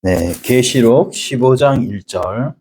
네, 계시록 15장 1절.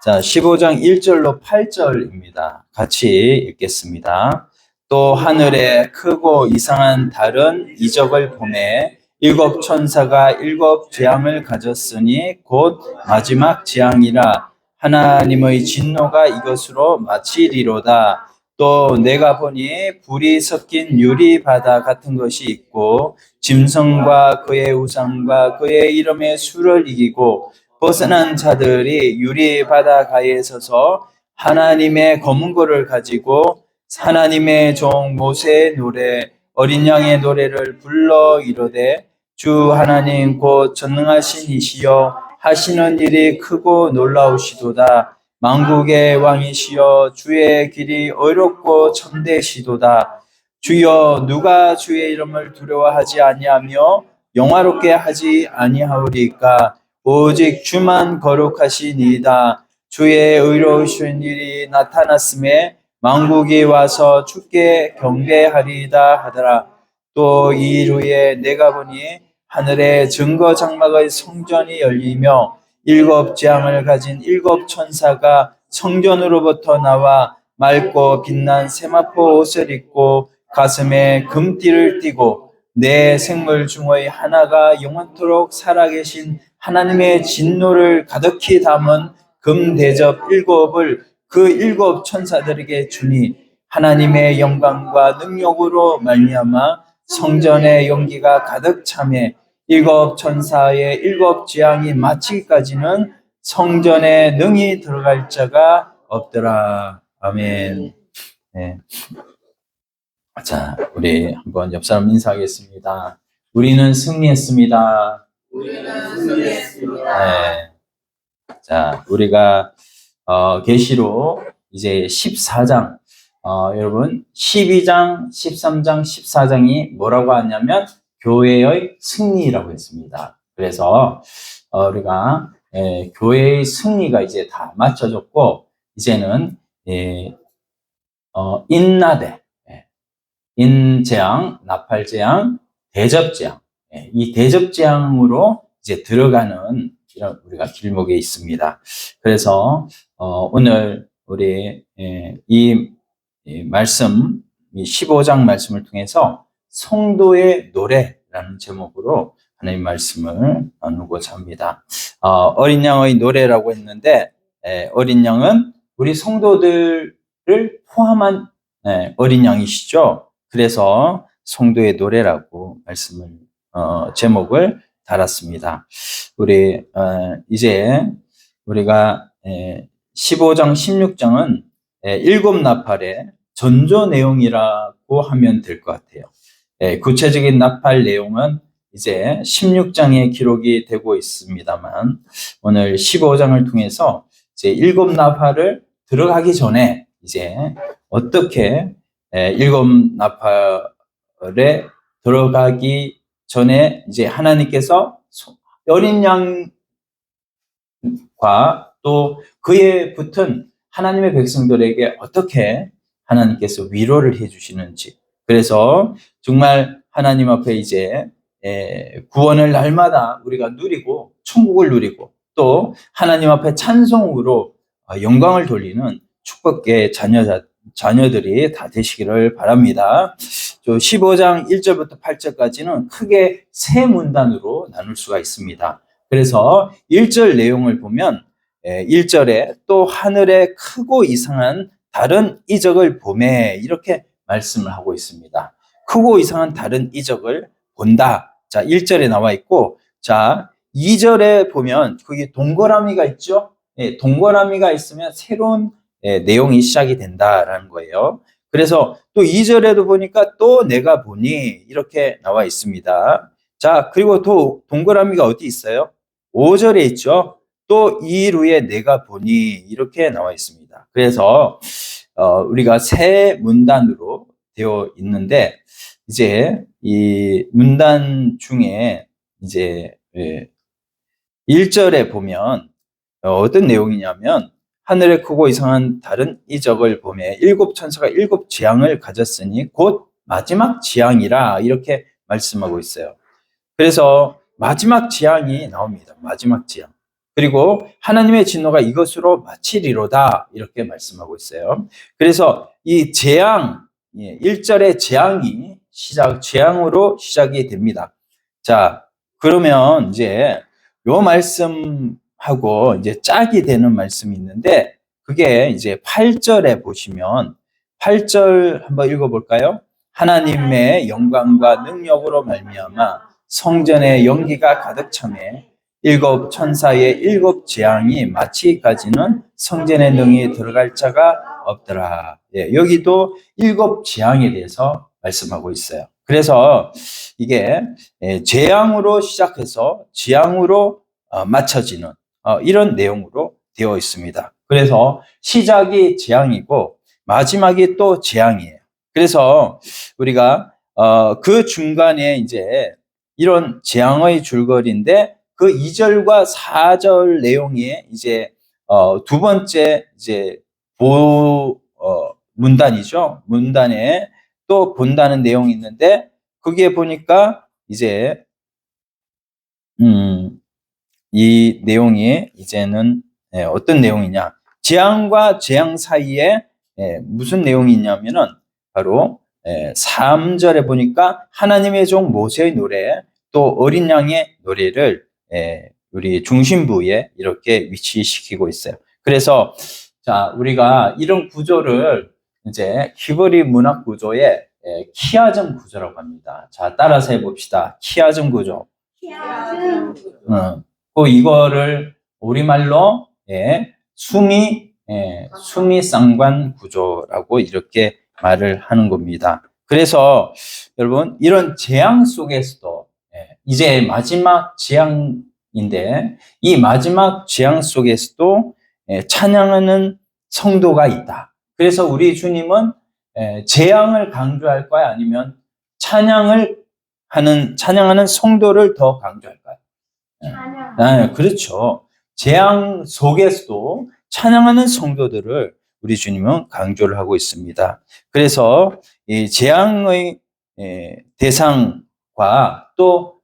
자, 15장 1절로 8절입니다. 같이 읽겠습니다. 또 하늘에 크고 이상한 다른 이적을 보매 일곱 천사가 일곱 재앙을 가졌으니 곧 마지막 재앙이라. 하나님의 진노가 이것으로 마치리로다. 또 내가 보니 불이 섞인 유리바다 같은 것이 있고 짐승과 그의 우상과 그의 이름의 수를 이기고 벗어난 자들이 유리바다 가에 서서 하나님의 검은 고를 가지고 하나님의 종 모세의 노래 어린 양의 노래를 불러 이르되 주 하나님 곧 전능하신 이시여 하시는 일이 크고 놀라우시도다. 만국의 왕이시여 주의 길이 의롭고 참되시도다. 주여 누가 주의 이름을 두려워하지 아니하며 영화롭게 하지 아니하오리까. 오직 주만 거룩하시니이다. 주의 의로우신 일이 나타났음에 만국이 와서 주께 경배하리이다 하더라. 또 이 일 후에 내가 보니 하늘에 증거 장막의 성전이 열리며 일곱 재앙을 가진 일곱 천사가 성전으로부터 나와 맑고 빛난 세마포 옷을 입고 가슴에 금띠를 띠고 내 생물 중의 하나가 영원토록 살아계신 하나님의 진노를 가득히 담은 금대접 일곱을 그 일곱 천사들에게 주니 하나님의 영광과 능력으로 말미암아 성전의 용기가 가득 차매 일곱 천사의 일곱 재앙이 마치기까지는 성전에 능히 들어갈 자가 없더라. 아멘. 네. 자, 우리 한번 옆 사람 인사하겠습니다. 우리는 승리했습니다. 우리는 승리했습니다. 네. 자, 우리가 계시록 이제 14장, 여러분 12장, 13장, 14장이 뭐라고 하냐면 교회의 승리라고 했습니다. 그래서 우리가 교회의 승리가 이제 다 맞춰졌고 이제는 인나대, 인재앙, 나팔재앙, 대접재앙, 이 대접재앙으로 이제 들어가는 이런 우리가 길목에 있습니다. 그래서 오늘 우리 이 말씀, 이 15장 말씀을 통해서 성도의 노래라는 제목으로 하나님 말씀을 나누고자 합니다. 어린 양의 노래라고 했는데 어린 양은 우리 성도들을 포함한 어린 양이시죠. 그래서 성도의 노래라고 말씀을 제목을 달았습니다. 우리 이제 우리가 15장, 16장은 일곱 나팔의 전조 내용이라고 하면 될 것 같아요. 구체적인 나팔 내용은 이제 16장에 기록이 되고 있습니다만 오늘 15장을 통해서 이제 일곱 나팔을 들어가기 전에 이제 어떻게 일곱 나팔에 들어가기 전에 이제 하나님께서 어린 양과 또 그에 붙은 하나님의 백성들에게 어떻게 하나님께서 위로를 해주시는지, 그래서 정말 하나님 앞에 이제 구원을 날마다 우리가 누리고 천국을 누리고 또 하나님 앞에 찬송으로 영광을 돌리는 축복의 자녀들이 다 되시기를 바랍니다. 15장 1절부터 8절까지는 크게 세 문단으로 나눌 수가 있습니다. 그래서 1절 내용을 보면 1절에 또 하늘에 크고 이상한 다른 이적을 보매 이렇게 말씀을 하고 있습니다. 크고 이상한 다른 이적을 본다. 자, 1절에 나와 있고, 자, 2절에 보면 거기 동그라미가 있죠? 동그라미가 있으면 새로운 내용이 시작이 된다라는 거예요. 그래서 또 2절에도 보니까 또 내가 보니 이렇게 나와 있습니다. 자, 그리고 또 동그라미가 어디 있어요? 5절에 있죠? 또 이 일 후에 내가 보니 이렇게 나와 있습니다. 그래서 우리가 세 문단으로 되어 있는데 이제 이 문단 중에 이제 1절에 보면 어떤 내용이냐면 하늘에 크고 이상한 다른 이적을 보매 일곱 천사가 일곱 재앙을 가졌으니 곧 마지막 재앙이라 이렇게 말씀하고 있어요. 그래서 마지막 재앙이 나옵니다. 마지막 재앙. 그리고 하나님의 진노가 이것으로 마치리로다 이렇게 말씀하고 있어요. 그래서 이 재앙, 1절의 재앙이 재앙으로 시작이 됩니다. 자, 그러면 이제 요 말씀하고 이제 짝이 되는 말씀이 있는데 그게 이제 8절에 보시면 8절 한번 읽어볼까요? 하나님의 영광과 능력으로 말미암아 성전의 연기가 가득 차매 일곱 천사의 일곱 재앙이 마치기까지는 성전의 능이 들어갈 자가 없더라. 예, 여기도 일곱 재앙에 대해서 말씀하고 있어요. 그래서 이게 재앙으로 시작해서 재앙으로 맞춰지는 이런 내용으로 되어 있습니다. 그래서 시작이 재앙이고 마지막이 또 재앙이에요. 그래서 우리가 그 중간에 이제 이런 재앙의 줄거리인데 그 2절과 4절 내용이 이제 두 번째 이제 문단이죠. 문단에 또 본다는 내용이 있는데 거기에 보니까 이제 이 내용이 이제는 어떤 내용이냐? 재앙과 재앙 사이에 무슨 내용이 있냐면은 바로 3절에 보니까 하나님의 종 모세의 노래 또 어린 양의 노래를 우리 중심부에 이렇게 위치시키고 있어요. 그래서 자, 우리가 이런 구조를 이제 히브리 문학 구조의 키아즘 구조라고 합니다. 자, 따라서 해봅시다. 키아즘 구조. 이거를 우리말로 수미 쌍관 구조라고 이렇게 말을 하는 겁니다. 그래서 여러분 이런 재앙 속에서도 이제 마지막 재앙인데 이 마지막 재앙 속에서도 찬양하는 성도가 있다. 그래서 우리 주님은 재앙을 강조할까요? 아니면 찬양하는 성도를 더 강조할까요? 그렇죠. 재앙 속에서도 찬양하는 성도들을 우리 주님은 강조를 하고 있습니다. 그래서 이 재앙의 대상과 또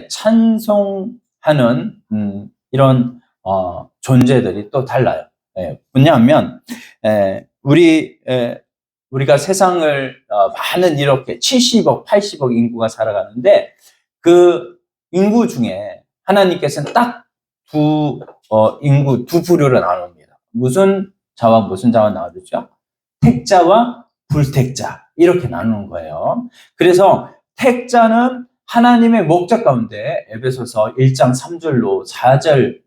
찬송하는 이런 존재들이 또 달라요. 뭐냐면 우리가 세상을 많은 이렇게 70억, 80억 인구가 살아가는데 그 인구 중에 하나님께서는 딱 인구 두 부류로 나눕니다. 무슨 자와 무슨 자와 나누죠? 택자와 불택자 이렇게 나누는 거예요. 그래서 택자는 하나님의 목적 가운데 에베소서 1장 3절로 4절,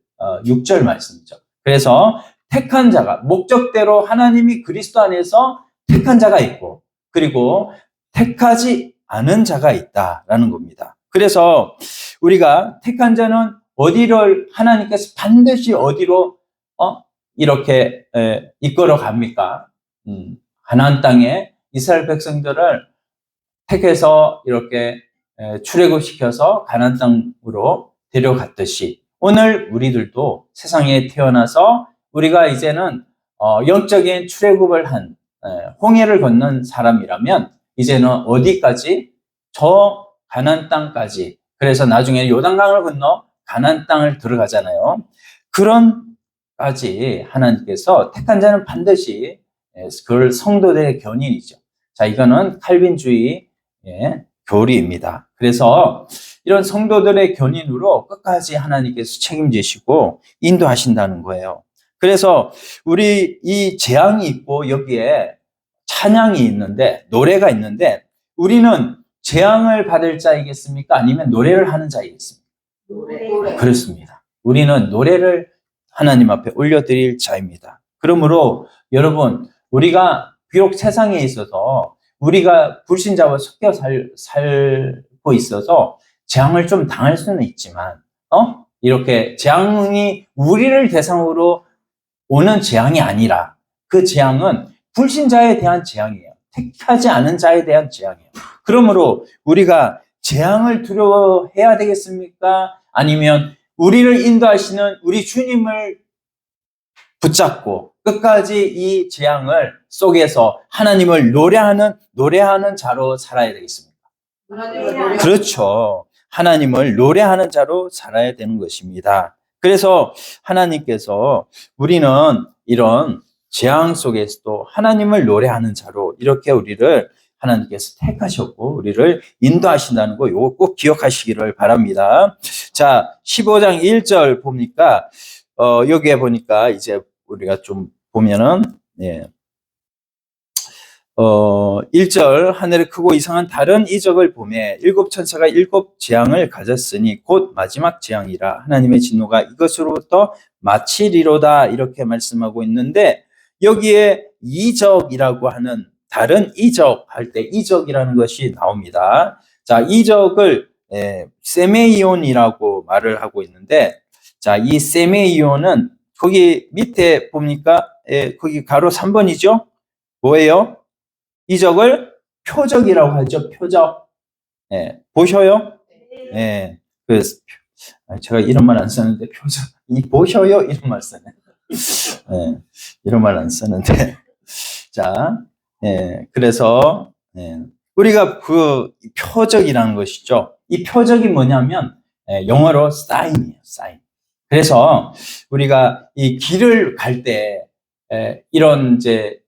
6절 말씀이죠. 그래서 택한 자가 목적대로 하나님이 그리스도 안에서 택한 자가 있고 그리고 택하지 않은 자가 있다라는 겁니다. 그래서 우리가 택한 자는 어디를 하나님께서 반드시 어디로 이렇게 이끌어 갑니까? 가나안 땅에 이스라엘 백성들을 택해서 이렇게 출애굽시켜서 가나안 땅으로 데려갔듯이 오늘 우리들도 세상에 태어나서 우리가 이제는 영적인 출애굽을 한 홍해를 건넌 사람이라면 이제는 어디까지? 저 가나안 땅까지. 그래서 나중에 요단강을 건너 가나안 땅을 들어가잖아요. 그런까지 하나님께서 택한 자는 반드시 그걸 성도들의 견인이죠. 자, 이거는 칼빈주의 교리입니다. 그래서 이런 성도들의 견인으로 끝까지 하나님께서 책임지시고 인도하신다는 거예요. 그래서 우리 이 재앙이 있고 여기에 찬양이 있는데 노래가 있는데 우리는 재앙을 받을 자이겠습니까? 아니면 노래를 하는 자이겠습니까? 노래. 그렇습니다. 우리는 노래를 하나님 앞에 올려드릴 자입니다. 그러므로 여러분 우리가 비록 세상에 있어서 우리가 불신자와 섞여 살고 있어서 재앙을 좀 당할 수는 있지만 이렇게 재앙이 우리를 대상으로 오는 재앙이 아니라 그 재앙은 불신자에 대한 재앙이에요. 택하지 않은 자에 대한 재앙이에요. 그러므로 우리가 재앙을 두려워해야 되겠습니까? 아니면 우리를 인도하시는 우리 주님을 붙잡고 끝까지 이 재앙을 속에서 하나님을 노래하는 자로 살아야 되겠습니다. 그렇죠. 하나님을 노래하는 자로 살아야 되는 것입니다. 그래서 하나님께서 우리는 이런 재앙 속에서도 하나님을 노래하는 자로 이렇게 우리를 하나님께서 택하셨고 우리를 인도하신다는 거 이거 꼭 기억하시기를 바랍니다. 자, 15장 1절 보니까 여기에 보니까 이제 우리가 좀 보면은 1절 하늘에 크고 이상한 다른 이적을 보매 일곱 천사가 일곱 재앙을 가졌으니 곧 마지막 재앙이라 하나님의 진노가 이것으로부터 마치리로다 이렇게 말씀하고 있는데 여기에 이적이라고 하는 다른 이적 할 때 이적이라는 것이 나옵니다. 자, 이적을 세메이온이라고 말을 하고 있는데 자, 이 세메이온은 거기 밑에 봅니까? 거기 가로 3번이죠? 뭐예요? 이적을 표적이라고 하죠. 표적. 보셔요? 제가 이런 말 안 쓰는데 표적. 보셔요? 이런 말 쓰네. 이런 말 안 쓰는데. 자, 그래서 우리가 그 표적이라는 것이죠. 이 표적이 뭐냐면 영어로 사인이에요. 사인. 그래서 우리가 이 길을 갈 때 이런 이제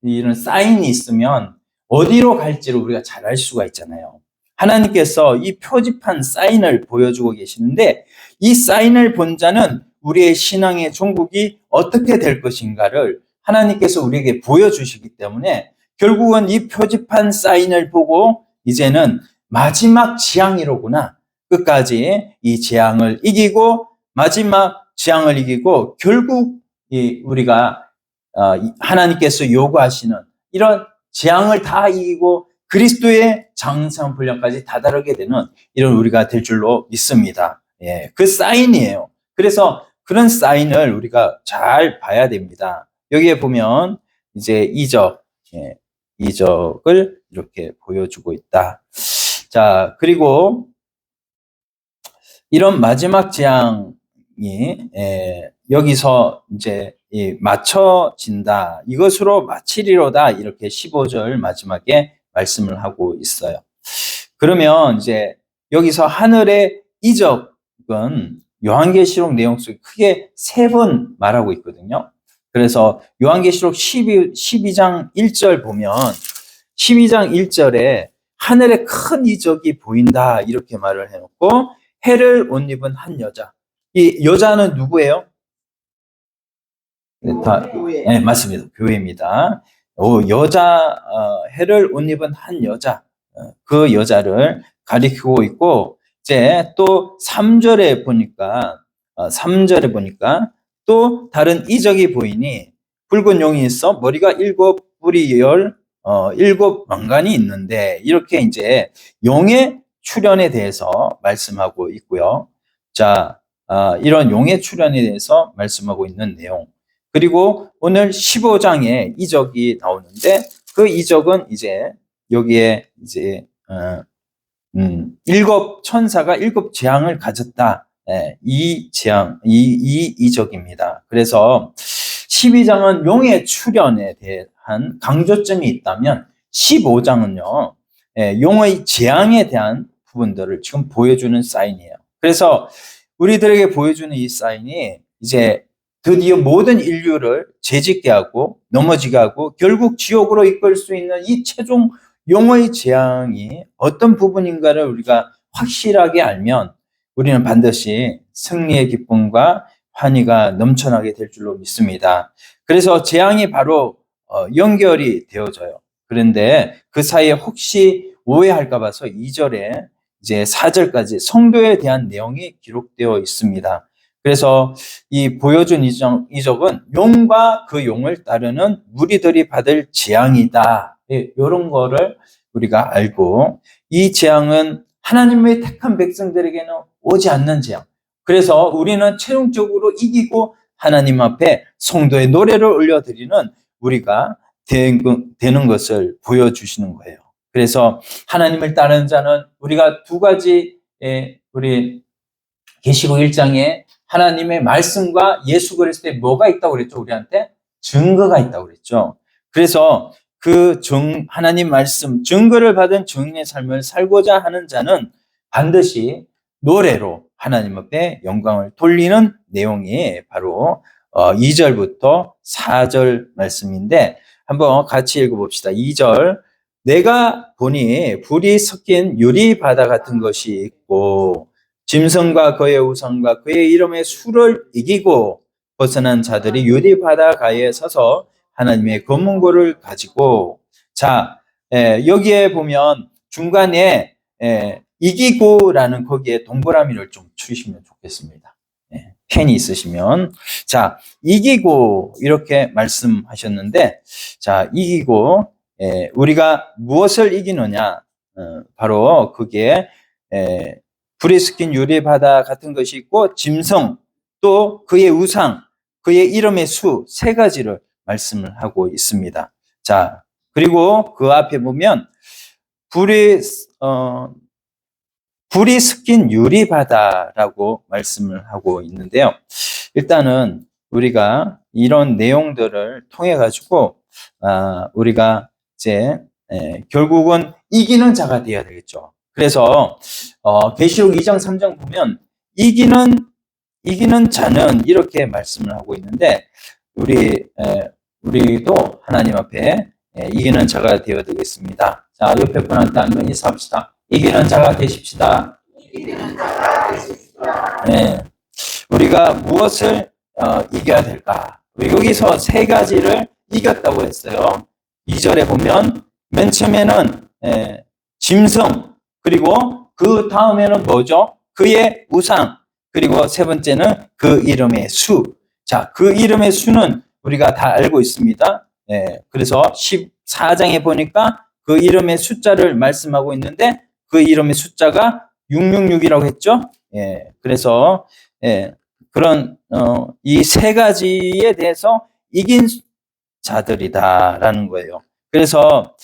이런 사인이 있으면 어디로 갈지를 우리가 잘 알 수가 있잖아요. 하나님께서 이 표지판 사인을 보여주고 계시는데 이 사인을 본 자는 우리의 신앙의 종국이 어떻게 될 것인가를 하나님께서 우리에게 보여주시기 때문에 결국은 이 표지판 사인을 보고 이제는 마지막 재앙이로구나. 끝까지 이 재앙을 이기고 마지막 재앙을 이기고 결국 우리가 하나님께서 요구하시는 이런 재앙을 다 이기고 그리스도의 장성 분량까지 다다르게 되는 이런 우리가 될 줄로 믿습니다. 그 사인이에요. 그래서 그런 사인을 우리가 잘 봐야 됩니다. 여기에 보면 이제 이적을 이렇게 보여주고 있다. 자, 그리고 이런 마지막 재앙이 여기서 이제 맞춰진다. 이것으로 마치리로다. 이렇게 15절 마지막에 말씀을 하고 있어요. 그러면 이제 여기서 하늘의 이적은 요한계시록 내용 속에 크게 3번 말하고 있거든요. 그래서 요한계시록 12장 1절 보면 12장 1절에 하늘에 큰 이적이 보인다. 이렇게 말을 해놓고 해를 옷 입은 한 여자. 이 여자는 누구예요? 네, 맞습니다. 교회입니다. 해를 옷 입은 한 여자, 그 여자를 가리키고 있고, 이제 또 3절에 보니까 또 다른 이적이 보이니 붉은 용이 있어 머리가 7뿔이 7왕관이 있는데, 이렇게 이제 용의 출현에 대해서 말씀하고 있고요. 자, 이런 용의 출현에 대해서 말씀하고 있는 내용. 그리고 오늘 15장에 이적이 나오는데 그 이적은 이제 여기에 이제 일곱 천사가 일곱 재앙을 가졌다. 이 이적입니다. 그래서 12장은 용의 출현에 대한 강조점이 있다면 15장은요, 용의 재앙에 대한 부분들을 지금 보여주는 사인이에요. 그래서 우리들에게 보여주는 이 사인이 이제 드디어 모든 인류를 죄짓게 하고 넘어지게 하고 결국 지옥으로 이끌 수 있는 이 최종 용의 재앙이 어떤 부분인가를 우리가 확실하게 알면 우리는 반드시 승리의 기쁨과 환희가 넘쳐나게 될 줄로 믿습니다. 그래서 재앙이 바로 연결이 되어져요. 그런데 그 사이에 혹시 오해할까 봐서 2절에 이제 4절까지 성도에 대한 내용이 기록되어 있습니다. 그래서 이 보여준 이적은 용과 그 용을 따르는 무리들이 받을 재앙이다. 이런 거를 우리가 알고, 이 재앙은 하나님의 택한 백성들에게는 오지 않는 재앙. 그래서 우리는 최종적으로 이기고 하나님 앞에 성도의 노래를 올려드리는 우리가 되는 것을 보여주시는 거예요. 그래서 하나님을 따르는 자는 우리가 두 가지, 우리 계시록 1장에 하나님의 말씀과 예수 그리스도에 뭐가 있다고 그랬죠? 우리한테 증거가 있다고 그랬죠. 그래서 그 하나님 말씀, 증거를 받은 증인의 삶을 살고자 하는 자는 반드시 노래로 하나님 앞에 영광을 돌리는 내용이 바로 2절부터 4절 말씀인데 한번 같이 읽어봅시다. 2절, 내가 보니 불이 섞인 유리바다 같은 것이 있고 짐승과 그의 우상과 그의 이름의 수를 이기고 벗어난 자들이 유리바다 가에 서서 하나님의 검문고를 가지고, 자, 여기에 보면 중간에 이기고라는 거기에 동그라미를 좀 주시면 좋겠습니다. 펜이 있으시면. 자, 이기고 이렇게 말씀하셨는데, 자, 이기고 우리가 무엇을 이기느냐? 바로 그게 불이 섞인 유리바다 같은 것이 있고 짐승, 또 그의 우상, 그의 이름의 수, 세 가지를 말씀을 하고 있습니다. 자, 그리고 그 앞에 보면 불이 섞인 유리바다라고 말씀을 하고 있는데요. 일단은 우리가 이런 내용들을 통해 가지고 우리가 이제 결국은 이기는 자가 되어야 되겠죠. 그래서 계시록 2장 3장 보면 이기는 자는 이렇게 말씀을 하고 있는데 우리도 하나님 앞에 이기는 자가 되어야 되겠습니다. 자, 옆에 분한테 한번 인사합시다. 이기는 자가 되십시다. 이기는 자가 되십시다. 네. 우리가 무엇을 이겨야 될까? 여기서 세 가지를 이겼다고 했어요. 2절에 보면 맨 처음에는 짐승, 그리고 그 다음에는 뭐죠? 그의 우상, 그리고 세 번째는 그 이름의 수. 자, 그 이름의 수는 우리가 다 알고 있습니다. 그래서 14장에 보니까 그 이름의 숫자를 말씀하고 있는데 그 이름의 숫자가 666이라고 했죠. 그래서 그런 이 세 가지에 대해서 이긴 자들이다라는 거예요. 그래서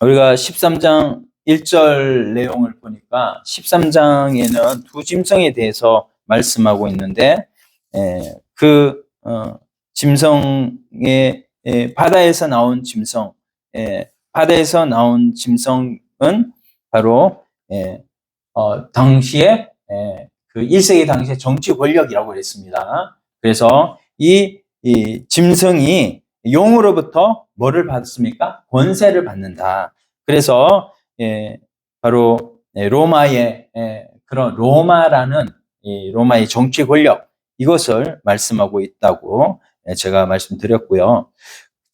우리가 13장 1절 내용을 보니까 13장에는 두 짐승에 대해서 말씀하고 있는데 그 짐승의 바다에서 나온 짐승, 바다에서 나온 짐승은 바로 당시에 그 1세기 당시의 정치 권력이라고 그랬습니다. 그래서 이 짐승이 용으로부터 뭐를 받습니까? 권세를 받는다. 그래서 바로 로마의 그런 로마라는 로마의 정치 권력, 이것을 말씀하고 있다고 제가 말씀드렸고요.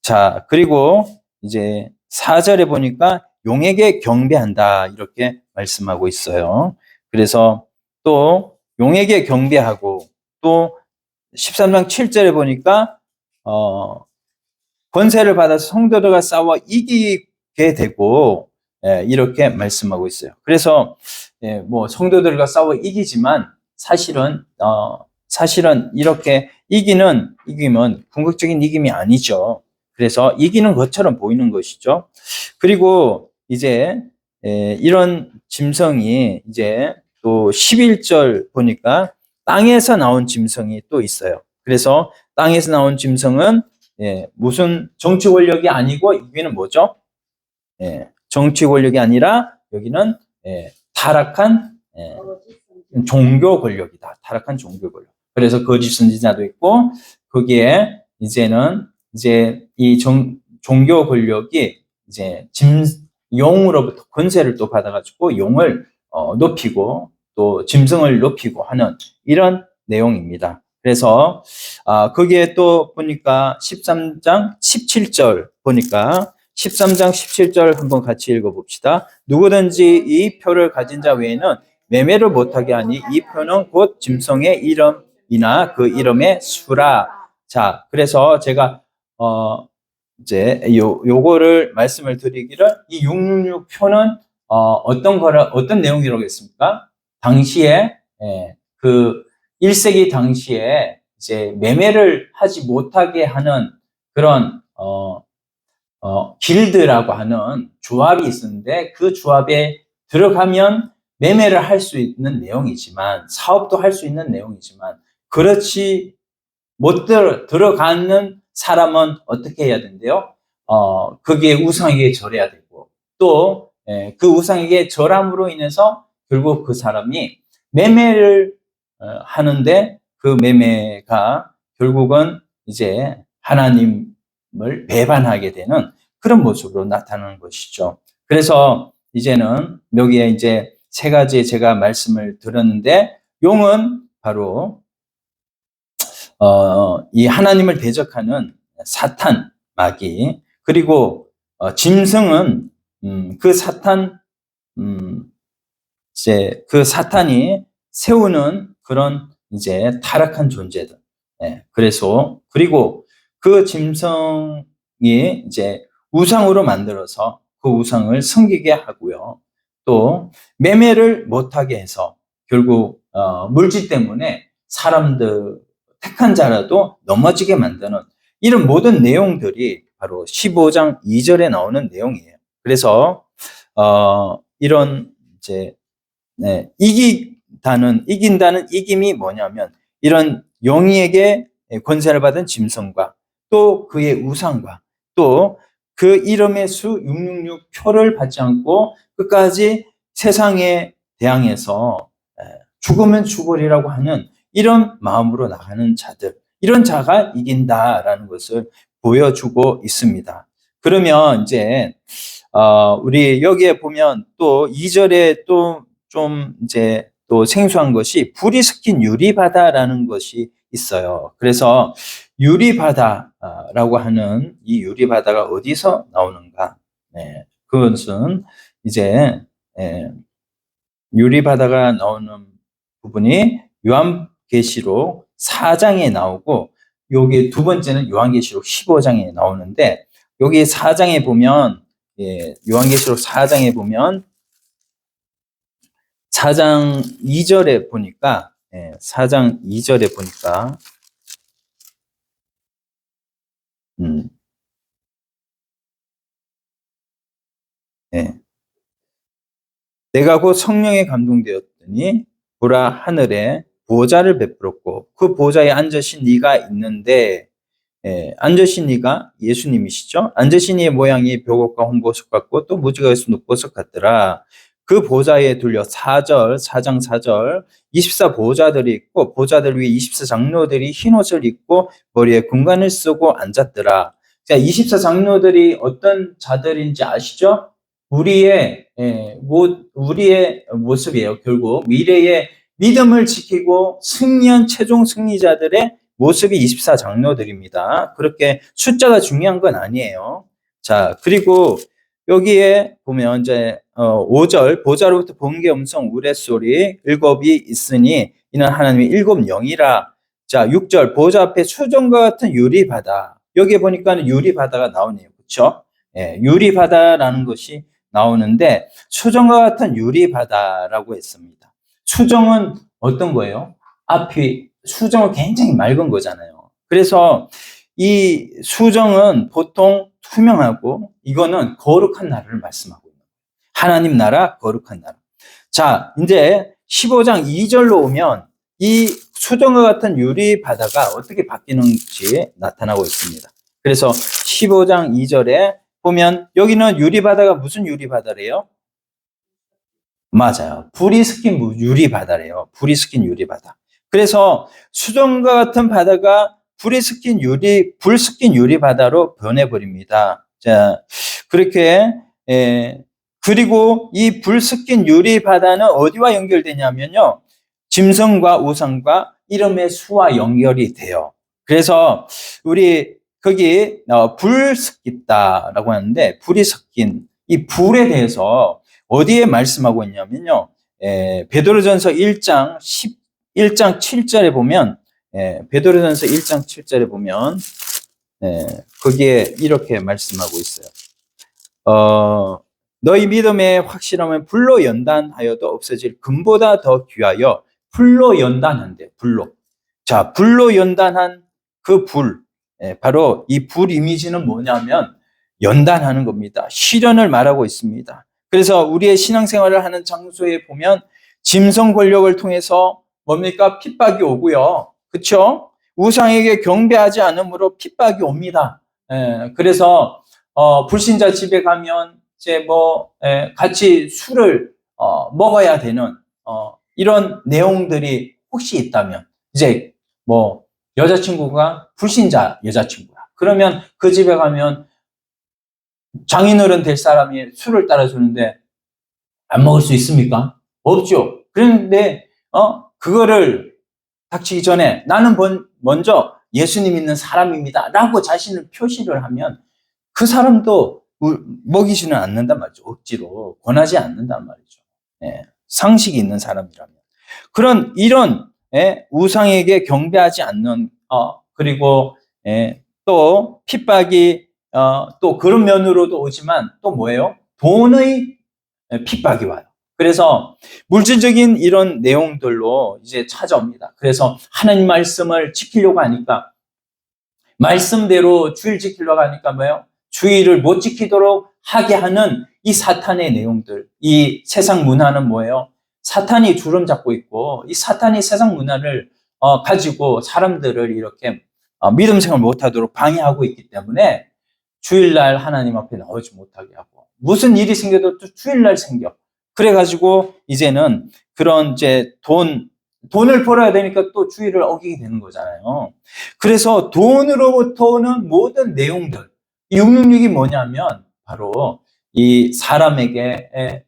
자, 그리고 이제 4절에 보니까 용에게 경배한다 이렇게 말씀하고 있어요. 그래서 또 용에게 경배하고 또 13장 7절에 보니까 권세를 받아서 성도들과 싸워 이기게 되고 이렇게 말씀하고 있어요. 그래서 뭐 성도들과 싸워 이기지만 사실은 이렇게 이기면 궁극적인 이김이 아니죠. 그래서 이기는 것처럼 보이는 것이죠. 그리고 이제 이런 짐승이 이제 또 11절 보니까 땅에서 나온 짐승이 또 있어요. 그래서 땅에서 나온 짐승은 무슨 정치 권력이 아니고 여기는 뭐죠? 정치 권력이 아니라 여기는 타락한 종교 권력이다. 타락한 종교 권력. 그래서 거짓 선지자도 있고 거기에 이제는 이 종교 권력이 이제 용으로부터 권세를 또 받아가지고 용을 높이고 또 짐승을 높이고 하는 이런 내용입니다. 그래서 거기에 또 보니까 13장 17절 보니까 13장 17절 한번 같이 읽어봅시다. 누구든지 이 표를 가진 자 외에는 매매를 못하게 하니 이 표는 곧 짐승의 이름이나 그 이름의 수라. 자, 그래서 제가 이제 요거를 말씀을 드리기를 이 666 표는 어떤 내용이라고 했습니까? 당시에 그 1세기 당시에 이제 매매를 하지 못하게 하는 그런 길드라고 하는 조합이 있었는데 그 조합에 들어가면 매매를 할 수 있는 내용이지만, 사업도 할 수 있는 내용이지만, 그렇지 못 들어가는 사람은 어떻게 해야 된대요? 거기에 우상에게 절해야 되고, 또 그 우상에게 절함으로 인해서 결국 그 사람이 매매를 하는데, 그 매매가 결국은 이제 하나님을 배반하게 되는 그런 모습으로 나타나는 것이죠. 그래서 이제는 여기에 이제 세 가지 제가 말씀을 드렸는데, 용은 바로 이 하나님을 대적하는 사탄, 마귀, 그리고 짐승은 그 사탄, 이제 그 사탄이 세우는 그런 이제 타락한 존재들. 그래서 그리고 그 짐승이 이제 우상으로 만들어서 그 우상을 섬기게 하고요. 또 매매를 못하게 해서 결국 물질 때문에 사람들 택한 자라도 넘어지게 만드는 이런 모든 내용들이 바로 15장 2절에 나오는 내용이에요. 그래서 이런 이제 이긴다는 이김이 뭐냐면, 이런 영이에게 권세를 받은 짐승과 또 그의 우상과 또 그 이름의 수 666표를 받지 않고 끝까지 세상에 대항해서 죽으면 죽으리라고 하는 이런 마음으로 나가는 자들, 이런 자가 이긴다라는 것을 보여주고 있습니다. 그러면 이제 우리 여기에 보면 또 2절에 또 좀 이제 또 생소한 것이 불이 섞인 유리바다라는 것이 있어요. 그래서 유리바다라고 하는 이 유리바다가 어디서 나오는가? 그것은 이제 유리바다가 나오는 부분이 요한계시록 4장에 나오고, 여기 두 번째는 요한계시록 15장에 나오는데, 여기 4장에 보면 요한계시록 4장에 보면 4장 2절에 보니까 4장 2절에 보니까 내가 곧 성령에 감동되었더니 보라, 하늘에 보좌를 베풀었고 그 보좌에 앉으신 이가 있는데, 앉으신 이가 예수님이시죠. 앉으신 이의 모양이 벽옥과 홍보석 같고 또 무지개에서 눕보석 같더라. 그 보좌에 둘려 4장 4절 24 보좌들이 있고 보좌들 위에 24 장로들이 흰 옷을 입고 머리에 군관을 쓰고 앉았더라. 자, 24 장로들이 어떤 자들인지 아시죠? 우리의 모습이에요. 결국 미래의 믿음을 지키고 승리한 최종 승리자들의 모습이 24 장로들입니다. 그렇게 숫자가 중요한 건 아니에요. 자, 그리고 여기에 보면 이제 5절 보좌로부터 번개 음성 우레소리 일곱이 있으니 이는 하나님의 일곱 영이라. 자, 6절 보좌 앞에 수정과 같은 유리바다. 여기에 보니까 유리바다가 나오네요. 그렇죠? 유리바다라는 것이 나오는데 수정과 같은 유리바다라고 했습니다. 수정은 어떤 거예요? 앞이 수정은 굉장히 맑은 거잖아요. 그래서 이 수정은 보통 투명하고 이거는 거룩한 나라를 말씀하고 있는 거예요. 하나님 나라, 거룩한 나라. 자, 이제 15장 2절로 오면 이 수정과 같은 유리 바다가 어떻게 바뀌는지 나타나고 있습니다. 그래서 15장 2절에 보면 여기는 유리 바다가 무슨 유리 바다래요? 맞아요. 불이 섞인 유리 바다래요. 불이 섞인 유리 바다. 그래서 수정과 같은 바다가 불이 섞인 불 섞인 유리 바다로 변해버립니다. 자, 그렇게, 그리고 이 불 섞인 유리 바다는 어디와 연결되냐면요. 짐승과 우상과 이름의 수와 연결이 돼요. 그래서 우리 거기 불 섞였다라고 하는데, 불이 섞인 이 불에 대해서 어디에 말씀하고 있냐면요. 베드로전서 1장 7절에 보면, 베드로전서 1장 7절에 보면, 거기에 이렇게 말씀하고 있어요. 너희 믿음의 확실함은 불로 연단하여도 없어질 금보다 더 귀하여 불로 연단한대, 불로. 자, 불로 연단한 그 불. 바로 이 불 이미지는 뭐냐면 연단하는 겁니다. 시련을 말하고 있습니다. 그래서 우리의 신앙생활을 하는 장소에 보면 짐승 권력을 통해서 뭡니까? 핍박이 오고요. 그렇죠? 우상에게 경배하지 않으므로 핍박이 옵니다. 그래서 불신자 집에 가면 이제 같이 술을 먹어야 되는 이런 내용들이 혹시 있다면, 이제 여자친구가 불신자 여자친구야. 그러면 그 집에 가면 장인어른 될 사람이 술을 따라주는데 안 먹을 수 있습니까? 없죠. 그런데 그거를 닥치기 전에 나는 먼저 예수님 믿는 사람입니다 라고 자신을 표시를 하면 그 사람도 먹이지는 않는단 말이죠. 억지로 권하지 않는단 말이죠. 상식이 있는 사람이라면. 이런 우상에게 경배하지 않는 그리고 또 핍박이 또 그런 면으로도 오지만 또 뭐예요? 돈의 핍박이 와요. 그래서 물질적인 이런 내용들로 이제 찾아옵니다. 그래서 하나님 말씀을 지키려고 하니까, 말씀대로 주일 지키려고 하니까 뭐예요? 주일을 못 지키도록 하게 하는 이 사탄의 내용들, 이 세상 문화는 뭐예요? 사탄이 주름 잡고 있고, 이 사탄이 세상 문화를 가지고 사람들을 이렇게 믿음 생활 못하도록 방해하고 있기 때문에 주일날 하나님 앞에 나오지 못하게 하고, 무슨 일이 생겨도 또 주일날 생겨. 그래가지고 이제는 그런 이제 돈을 벌어야 되니까 또 주일을 어기게 되는 거잖아요. 그래서 돈으로부터 오는 모든 내용들, 이 666이 뭐냐면 바로 이 사람에게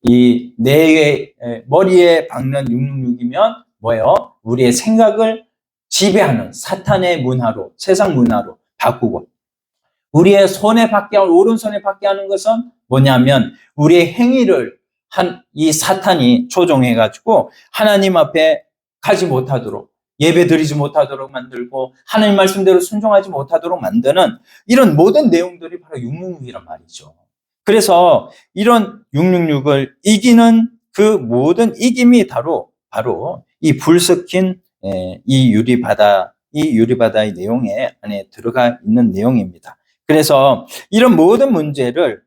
이 뇌의 머리에 박는 666이면 뭐예요? 우리의 생각을 지배하는 사탄의 문화로, 세상 문화로 바꾸고, 우리의 손에 받게 하는, 오른손에 받게 하는 것은 뭐냐면 우리의 행위를 이 사탄이 조종해가지고 하나님 앞에 가지 못하도록, 예배 드리지 못하도록 만들고 하나님 말씀대로 순종하지 못하도록 만드는 이런 모든 내용들이 바로 666이란 말이죠. 그래서 이런 666을 이기는 그 모든 이김이 바로 이 불 섞인 이 유리바다의 내용에 안에 들어가 있는 내용입니다. 그래서 이런 모든 문제를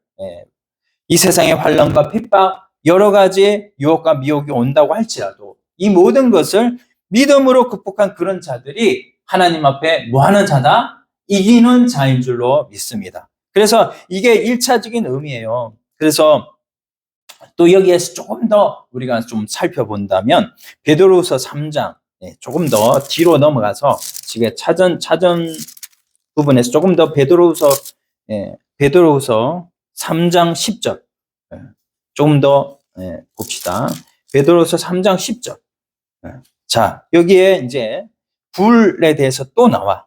이 세상의 환난과 핍박, 여러 가지 유혹과 미혹이 온다고 할지라도 이 모든 것을 믿음으로 극복한 그런 자들이 하나님 앞에 뭐하는 자다? 이기는 자인 줄로 믿습니다. 그래서 이게 1차적인 의미예요. 그래서 또 여기에서 조금 더 우리가 좀 살펴본다면 베드로후서 3장 조금 더 뒤로 넘어가서 지금 차전 부분에서 조금 더 베드로후서 3장 10절 조금 더 봅시다. 베드로후서 3장 10절. 자, 여기에 이제 불에 대해서 또 나와.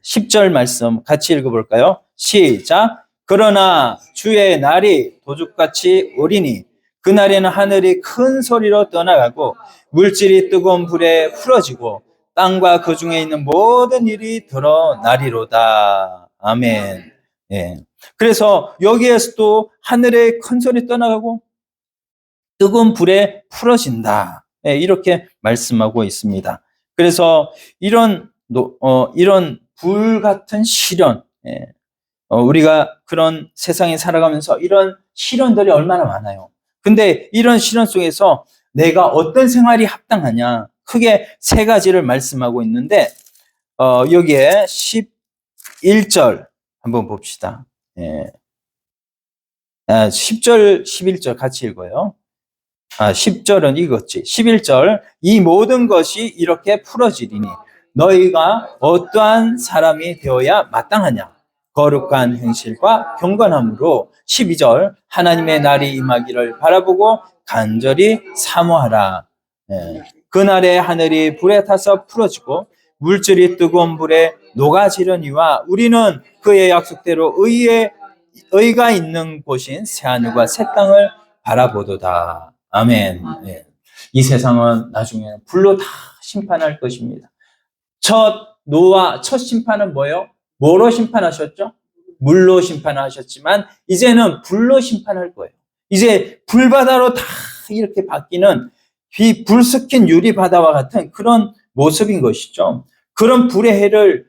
10절 말씀 같이 읽어볼까요? 시작. 그러나 주의 날이 도둑같이 오리니 그날에는 하늘이 큰 소리로 떠나가고 물질이 뜨거운 불에 풀어지고 땅과 그 중에 있는 모든 일이 드러나리로다. 아멘. 그래서 여기에서도 하늘의 큰 소리 떠나가고 뜨거운 불에 풀어진다. 이렇게 말씀하고 있습니다. 그래서 이런 불 같은 시련, 우리가 그런 세상에 살아가면서 이런 시련들이 얼마나 많아요. 근데 이런 시련 속에서 내가 어떤 생활이 합당하냐, 크게 세 가지를 말씀하고 있는데 여기에 11절 한번 봅시다. 10절, 11절 같이 읽어요. 10절은 읽었지. 11절, 이 모든 것이 이렇게 풀어지리니 너희가 어떠한 사람이 되어야 마땅하냐? 거룩한 행실과 경건함으로. 12절, 하나님의 날이 임하기를 바라보고 간절히 사모하라. 그날에 하늘이 불에 타서 풀어지고 물질이 뜨거운 불에 녹아지려니와 우리는 그의 약속대로 의가 있는 곳인 새하늘과 새 땅을 바라보도다. 아멘. 이 세상은 나중에 불로 다 심판할 것입니다. 첫 심판은 뭐예요? 뭐로 심판하셨죠? 물로 심판하셨지만 이제는 불로 심판할 거예요. 이제 불바다로 다 이렇게 바뀌는 불 섞인 유리바다와 같은 그런 모습인 것이죠. 그런 불의 해를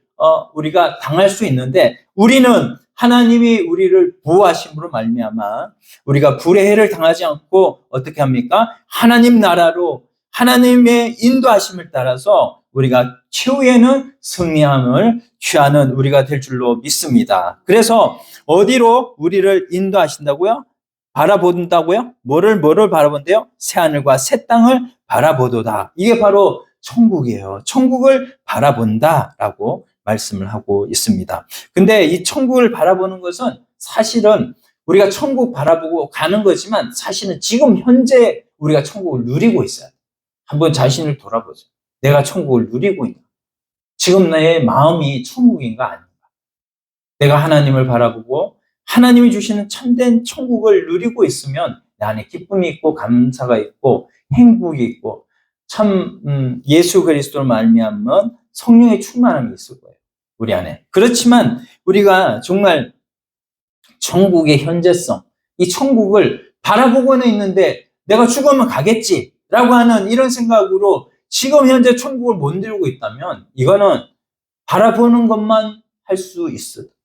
우리가 당할 수 있는데 우리는 하나님이 우리를 보호하심으로 말미암아 우리가 불의 해를 당하지 않고 어떻게 합니까? 하나님 나라로 하나님의 인도하심을 따라서 우리가 최후에는 승리함을 취하는 우리가 될 줄로 믿습니다. 그래서 어디로 우리를 인도하신다고요? 바라본다고요? 뭐를 바라본대요? 새하늘과 새 땅을 바라보도다. 이게 바로 천국이에요. 천국을 바라본다라고 말씀을 하고 있습니다. 근데 이 천국을 바라보는 것은 사실은 우리가 천국 바라보고 가는 거지만 사실은 지금 현재 우리가 천국을 누리고 있어요. 한번 자신을 돌아보죠. 내가 천국을 누리고 있나? 지금 내 마음이 천국인가 아닌가? 내가 하나님을 바라보고 하나님이 주시는 참된 천국을 누리고 있으면 내 안에 기쁨이 있고 감사가 있고 행복이 있고 참 예수 그리스도로 말미암은 성령의 충만함이 있을 거예요. 우리 안에. 그렇지만 우리가 정말 천국의 현재성, 이 천국을 바라보고는 있는데 내가 죽으면 가겠지라고 하는 이런 생각으로 지금 현재 천국을 못 누리고 있다면 이거는 바라보는 것만 할 수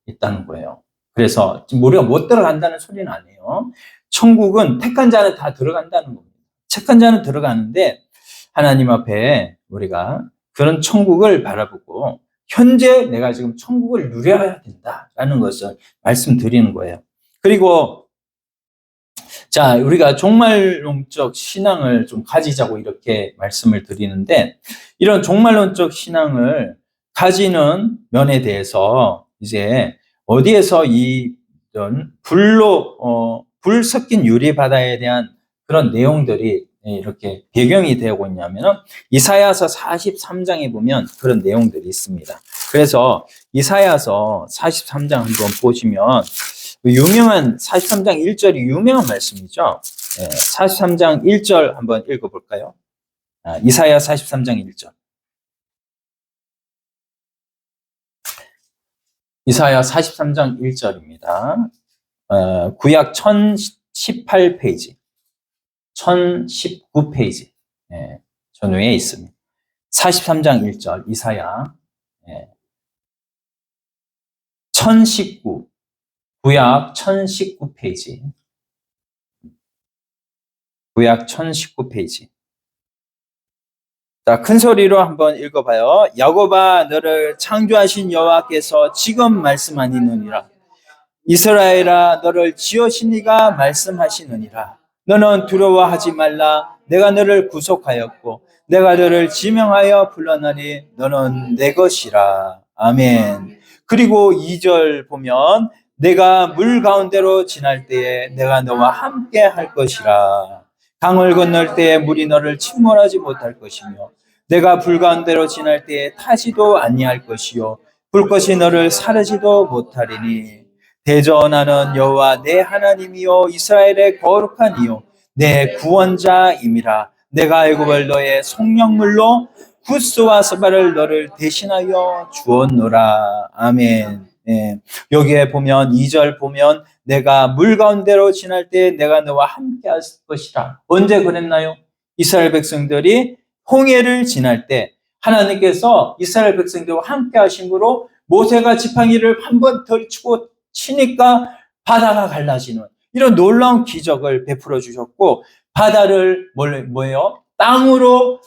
있다는 거예요. 그래서 지금 우리가 못 들어간다는 소리는 아니에요. 천국은 택한 자는 다 들어간다는 겁니다. 택한 자는 들어가는데 하나님 앞에 우리가 그런 천국을 바라보고 현재 내가 지금 천국을 누려야 된다라는 것을 말씀드리는 거예요. 그리고 자, 우리가 종말론적 신앙을 좀 가지자고 이렇게 말씀을 드리는데 이런 종말론적 신앙을 가지는 면에 대해서 이제 어디에서 이런 불 섞인 유리 바다에 대한 그런 내용들이 이렇게 배경이 되고 있냐면은 이사야서 43장에 보면 그런 내용들이 있습니다. 그래서 이사야서 43장 한번 보시면 유명한 43장 1절이 유명한 말씀이죠. 43장 1절 한번 읽어볼까요? 이사야 43장 1절. 이사야 43장 1절입니다. 구약 1018페이지, 1019페이지 전후에 있습니다. 43장 1절 이사야 1019 구약 1019페이지 구약 1019페이지 자, 큰 소리로 한번 읽어봐요. 야곱아 너를 창조하신 여호와께서 지금 말씀하니느니라. 이스라엘아 너를 지으신 이가 말씀하시느니라. 너는 두려워하지 말라. 내가 너를 구속하였고 내가 너를 지명하여 불러나니 너는 내 것이라. 아멘. 그리고 2절 보면 내가 물 가운데로 지날 때에 내가 너와 함께 할 것이라. 강을 건널 때에 물이 너를 침몰하지 못할 것이며 내가 불 가운데로 지날 때에 타지도 아니할 것이요 불꽃이 너를 사르지도 못하리니 대전하는 여호와 내 하나님이요 이스라엘의 거룩한 이요 내 구원자임이라. 내가 애굽을 너의 속량물로 구스와 스바를 너를 대신하여 주었노라. 아멘. 여기에 보면 2절 보면 내가 물 가운데로 지날 때 내가 너와 함께 할 것이라. 언제 그랬나요? 이스라엘 백성들이 홍해를 지날 때 하나님께서 이스라엘 백성들과 함께 하심으로 모세가 지팡이를 한번 덜치고 치니까 바다가 갈라지는 이런 놀라운 기적을 베풀어 주셨고 바다를 뭐예요? 땅으로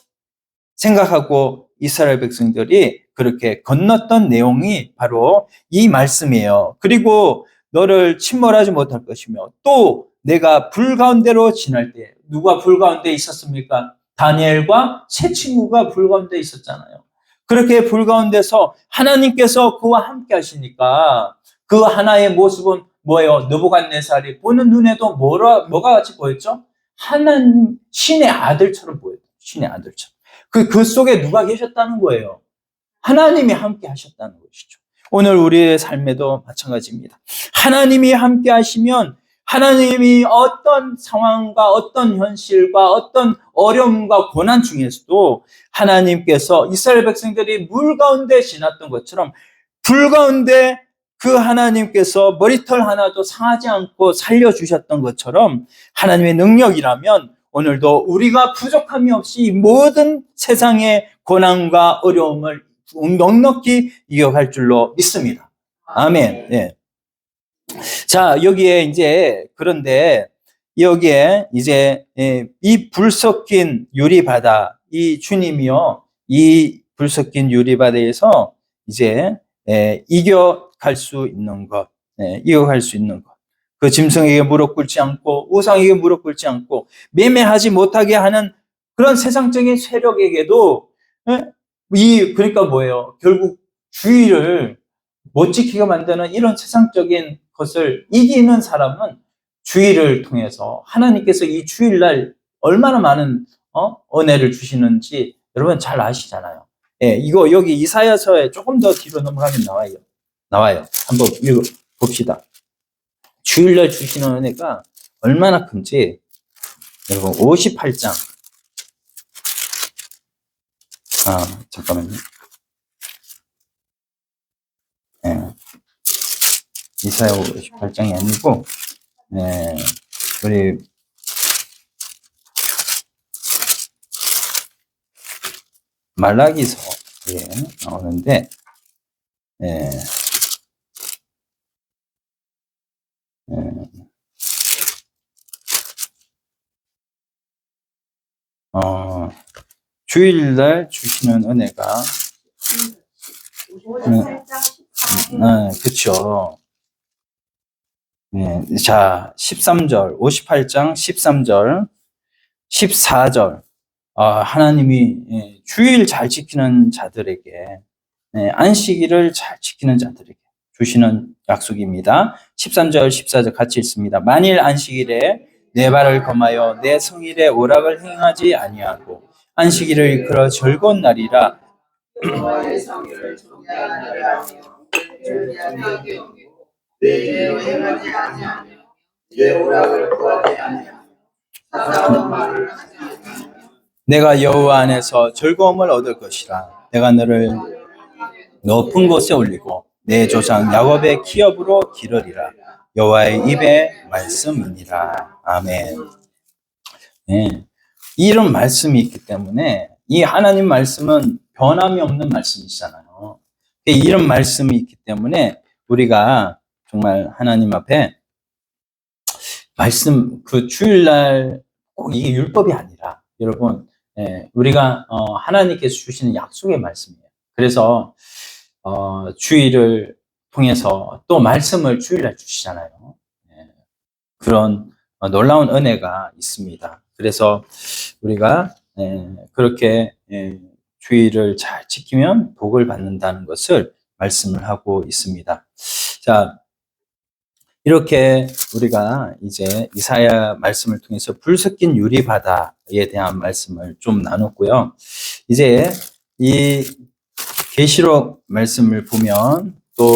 생각하고 이스라엘 백성들이 그렇게 건넜던 내용이 바로 이 말씀이에요. 그리고 너를 침몰하지 못할 것이며 또 내가 불 가운데로 지날 때 누가 불 가운데 있었습니까? 다니엘과 세 친구가 불 가운데 있었잖아요. 그렇게 불 가운데서 하나님께서 그와 함께 하시니까 그 하나의 모습은 뭐예요? 느부갓네살이 보는 눈에도 뭐가 같이 보였죠? 하나님 신의 아들처럼 보였죠. 신의 아들처럼. 그 속에 누가 계셨다는 거예요? 하나님이 함께 하셨다는 것이죠. 오늘 우리의 삶에도 마찬가지입니다. 하나님이 함께 하시면 하나님이 어떤 상황과 어떤 현실과 어떤 어려움과 고난 중에서도 하나님께서 이스라엘 백성들이 물 가운데 지났던 것처럼 불 가운데 그 하나님께서 머리털 하나도 상하지 않고 살려주셨던 것처럼 하나님의 능력이라면 오늘도 우리가 부족함이 없이 모든 세상의 고난과 어려움을 넉넉히 이겨갈 줄로 믿습니다. 아멘. 네. 자, 여기에 이제, 그런데 여기에 이제 이 불 섞인 유리바다, 이 주님이요, 이 불 섞인 유리바다에서 이제 이겨갈 수 있는 것, 이겨갈 수 있는 것. 그 짐승에게 무릎 꿇지 않고 우상에게 무릎 꿇지 않고 매매하지 못하게 하는 그런 세상적인 세력에게도 그러니까 뭐예요? 결국 주의를 못 지키게 만드는 이런 세상적인 것을 이기는 사람은 주의를 통해서 하나님께서 이 주일날 얼마나 많은 은혜를 주시는지 여러분 잘 아시잖아요. 예, 이거 여기 이사야서에 조금 더 뒤로 넘어가면 나와요. 한번 읽어 봅시다. 주일날 주시는 은혜가 얼마나 큰지 여러분 58장. 잠깐만요. 예. 이사야 58장이 아니고, 우리, 말라기서에 나오는데, 주일날 주시는 은혜가, 그쵸. 자, 13절, 58장 13절, 14절. 하나님이 주일 잘 지키는 자들에게, 안식일을 잘 지키는 자들에게 주시는 약속입니다. 13절, 14절 같이 읽습니다. 만일 안식일에 내 발을 검하여 내 성일에 오락을 행하지 아니하고 안식일을 일컬어 즐거운 날이라 여호와의 성일을 정죄하는 날이라며 정죄하게 여기고 내 일을 행하지 아니하며 내 오락을 구하지 아니하며 사사로운 말을 하지 아니하며 내가 여호와 안에서 즐거움을 얻을 것이라. 내가 너를 높은 곳에 올리고 내 조상 야곱의 기업으로 기르리라. 여호와의 입의 말씀이니라. 아멘. 네. 이런 말씀이 있기 때문에 이 하나님 말씀은 변함이 없는 말씀이잖아요. 이런 말씀이 있기 때문에 우리가 정말 하나님 앞에 말씀 그 주일날 꼭 이게 율법이 아니라 여러분 우리가 하나님께서 주시는 약속의 말씀이에요. 그래서 주일을 통해서 또 말씀을 주일날 주시잖아요. 그런 놀라운 은혜가 있습니다. 그래서 우리가 그렇게 주일을 잘 지키면 복을 받는다는 것을 말씀을 하고 있습니다. 자, 이렇게 우리가 이제 이사야 말씀을 통해서 불 섞인 유리바다에 대한 말씀을 좀 나눴고요. 이제 이 계시록 말씀을 보면 또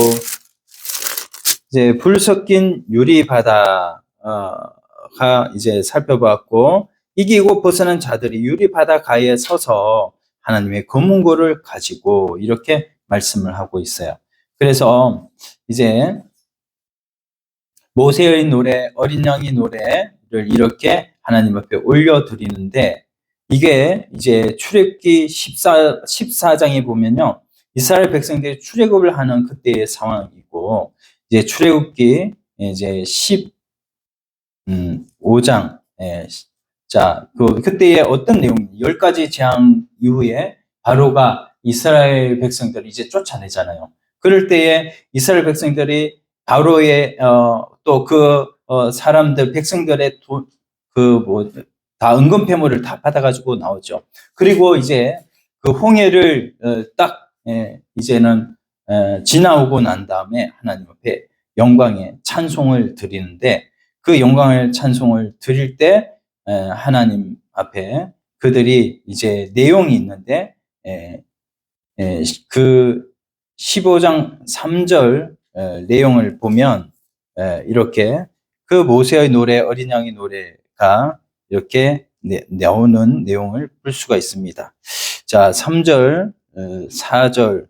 이제 불 섞인 유리바다가 이제 살펴봤고 이기고 벗어난 자들이 유리바다 가에 서서 하나님의 검은고를 가지고 이렇게 말씀을 하고 있어요. 그래서 이제 모세의 노래, 어린 양의 노래를 이렇게 하나님 앞에 올려드리는데 이게 이제 출애굽기 14장에 보면요. 이스라엘 백성들이 출애굽을 하는 그때의 상황이고 이제 출애굽기 이제 15장 자, 그때의 어떤 내용, 10가지 재앙 이후에 바로가 이스라엘 백성들을 이제 쫓아내잖아요. 그럴 때에 이스라엘 백성들이 바로의 또 사람들 백성들의 다 은금패물을 다 받아가지고 나오죠. 그리고 이제 그 홍해를 딱 이제는 지나오고 난 다음에 하나님 앞에 영광의 찬송을 드리는데 그 영광의 찬송을 드릴 때 하나님 앞에 그들이 이제 내용이 있는데 그 15장 3절 내용을 보면 이렇게 그 모세의 노래, 어린 양의 노래가 이렇게 나오는 내용을 볼 수가 있습니다. 자, 3절, 4절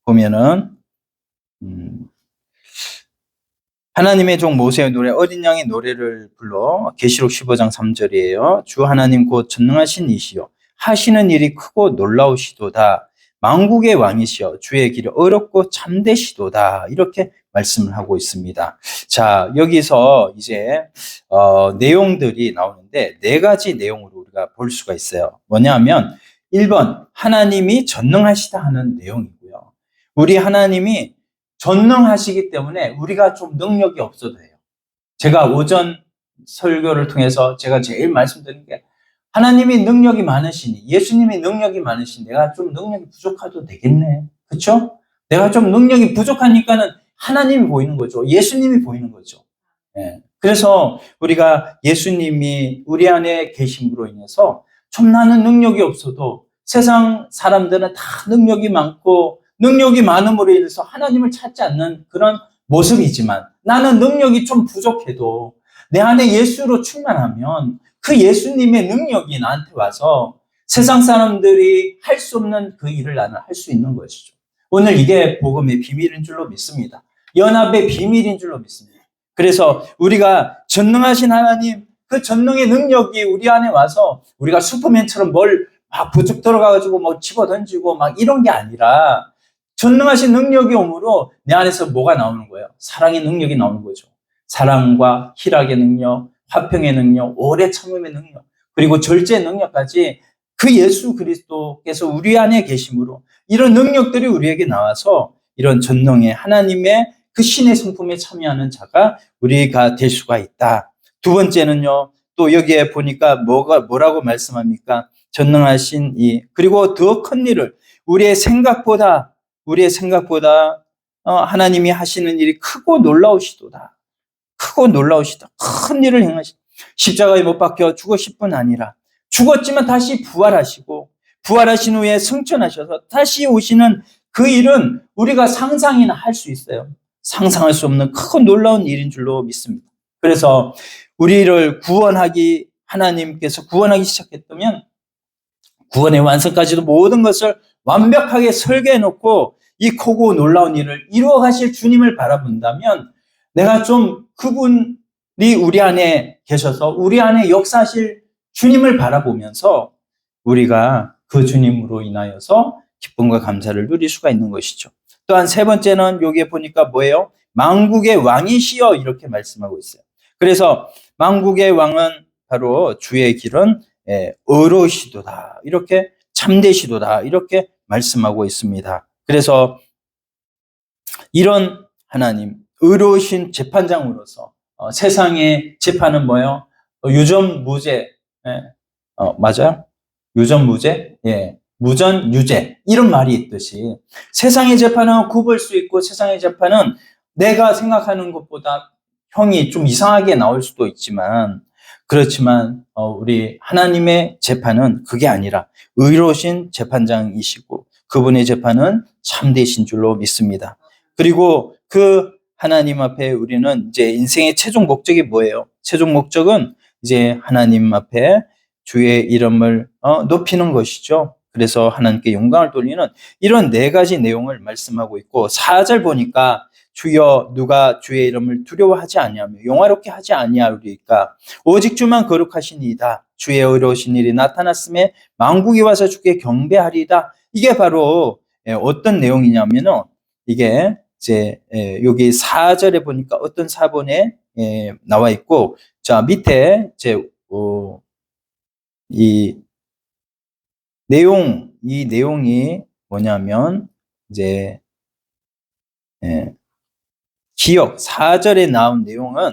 보면은 하나님의 종 모세의 노래, 어린 양의 노래를 불러 계시록 15장 3절이에요. 주 하나님 곧 전능하신 이시여 하시는 일이 크고 놀라우시도다. 만국의 왕이시여 주의 길이 어렵고 참되시도다. 이렇게 말씀을 하고 있습니다. 자, 여기서 이제 내용들이 나오는데 네 가지 내용으로 우리가 볼 수가 있어요. 뭐냐면 1번 하나님이 전능하시다 하는 내용이고요. 우리 하나님이 전능하시기 때문에 우리가 좀 능력이 없어도 돼요. 제가 오전 설교를 통해서 제가 제일 말씀드린 게 하나님이 능력이 많으시니, 예수님이 능력이 많으시니 내가 좀 능력이 부족해도 되겠네. 그렇죠? 내가 좀 능력이 부족하니까는 하나님이 보이는 거죠. 예수님이 보이는 거죠. 예. 그래서 우리가 예수님이 우리 안에 계심으로 인해서 좀 나는 능력이 없어도 세상 사람들은 다 능력이 많고 능력이 많음으로 인해서 하나님을 찾지 않는 그런 모습이지만 나는 능력이 좀 부족해도 내 안에 예수로 충만하면 그 예수님의 능력이 나한테 와서 세상 사람들이 할 수 없는 그 일을 나는 할 수 있는 것이죠. 오늘 이게 복음의 비밀인 줄로 믿습니다. 연합의 비밀인 줄로 믿습니다. 그래서 우리가 전능하신 하나님, 그 전능의 능력이 우리 안에 와서 우리가 슈퍼맨처럼 뭘 막 부쩍 들어가가지고 뭐 집어 던지고 막 이런 게 아니라 전능하신 능력이 오므로 내 안에서 뭐가 나오는 거예요? 사랑의 능력이 나오는 거죠. 사랑과 희락의 능력, 화평의 능력, 오래 참음의 능력, 그리고 절제의 능력까지 그 예수 그리스도께서 우리 안에 계심으로 이런 능력들이 우리에게 나와서 이런 전능의 하나님의 그 신의 성품에 참여하는 자가 우리가 될 수가 있다. 두 번째는요, 또 여기에 보니까 뭐라고 말씀합니까? 전능하신 그리고 더 큰 일을 우리의 생각보다 하나님이 하시는 일이 크고 놀라우시도다. 크고 놀라우시다. 큰 일을 행하시다. 십자가에 못 박혀 죽으실 뿐 아니라 죽었지만 다시 부활하시고 부활하신 후에 승천하셔서 다시 오시는 그 일은 우리가 상상이나 할 수 있어요. 상상할 수 없는 크고 놀라운 일인 줄로 믿습니다. 그래서 우리를 하나님께서 구원하기 시작했다면 구원의 완성까지도 모든 것을 완벽하게 설계해 놓고 이 크고 놀라운 일을 이루어 가실 주님을 바라본다면 내가 좀 그분이 우리 안에 계셔서 우리 안에 역사하실 주님을 바라보면서 우리가 그 주님으로 인하여서 기쁨과 감사를 누릴 수가 있는 것이죠. 또한 세 번째는 여기에 보니까 뭐예요? 만국의 왕이시여 이렇게 말씀하고 있어요. 그래서 만국의 왕은 바로 주의 길은 의로우시도다. 이렇게 참되시도다. 이렇게 말씀하고 있습니다. 그래서 이런 하나님, 의로우신 재판장으로서 세상의 재판은 뭐예요? 유전무죄. 맞아요? 유전무죄? 예. 무전유죄. 이런 말이 있듯이 세상의 재판은 굽을 수 있고 세상의 재판은 내가 생각하는 것보다 형이 좀 이상하게 나올 수도 있지만 그렇지만 우리 하나님의 재판은 그게 아니라 의로우신 재판장이시고 그분의 재판은 참되신 줄로 믿습니다. 그리고 그 하나님 앞에 우리는 이제 인생의 최종 목적이 뭐예요? 최종 목적은 이제 하나님 앞에 주의 이름을 높이는 것이죠. 그래서 하나님께 영광을 돌리는 이런 네 가지 내용을 말씀하고 있고 4절 보니까 주여 누가 주의 이름을 두려워하지 아니하며 영화롭게 하지 아니하리까 오직 주만 거룩하시니이다. 주의 의로우신 일이 나타났음에 만국이 와서 주께 경배하리이다. 이게 바로 어떤 내용이냐면은 이게 이제 여기 4절에 보니까 어떤 사본에 나와 있고 자 밑에 이제 이 내용이 뭐냐면 이제 기억 4절에 나온 내용은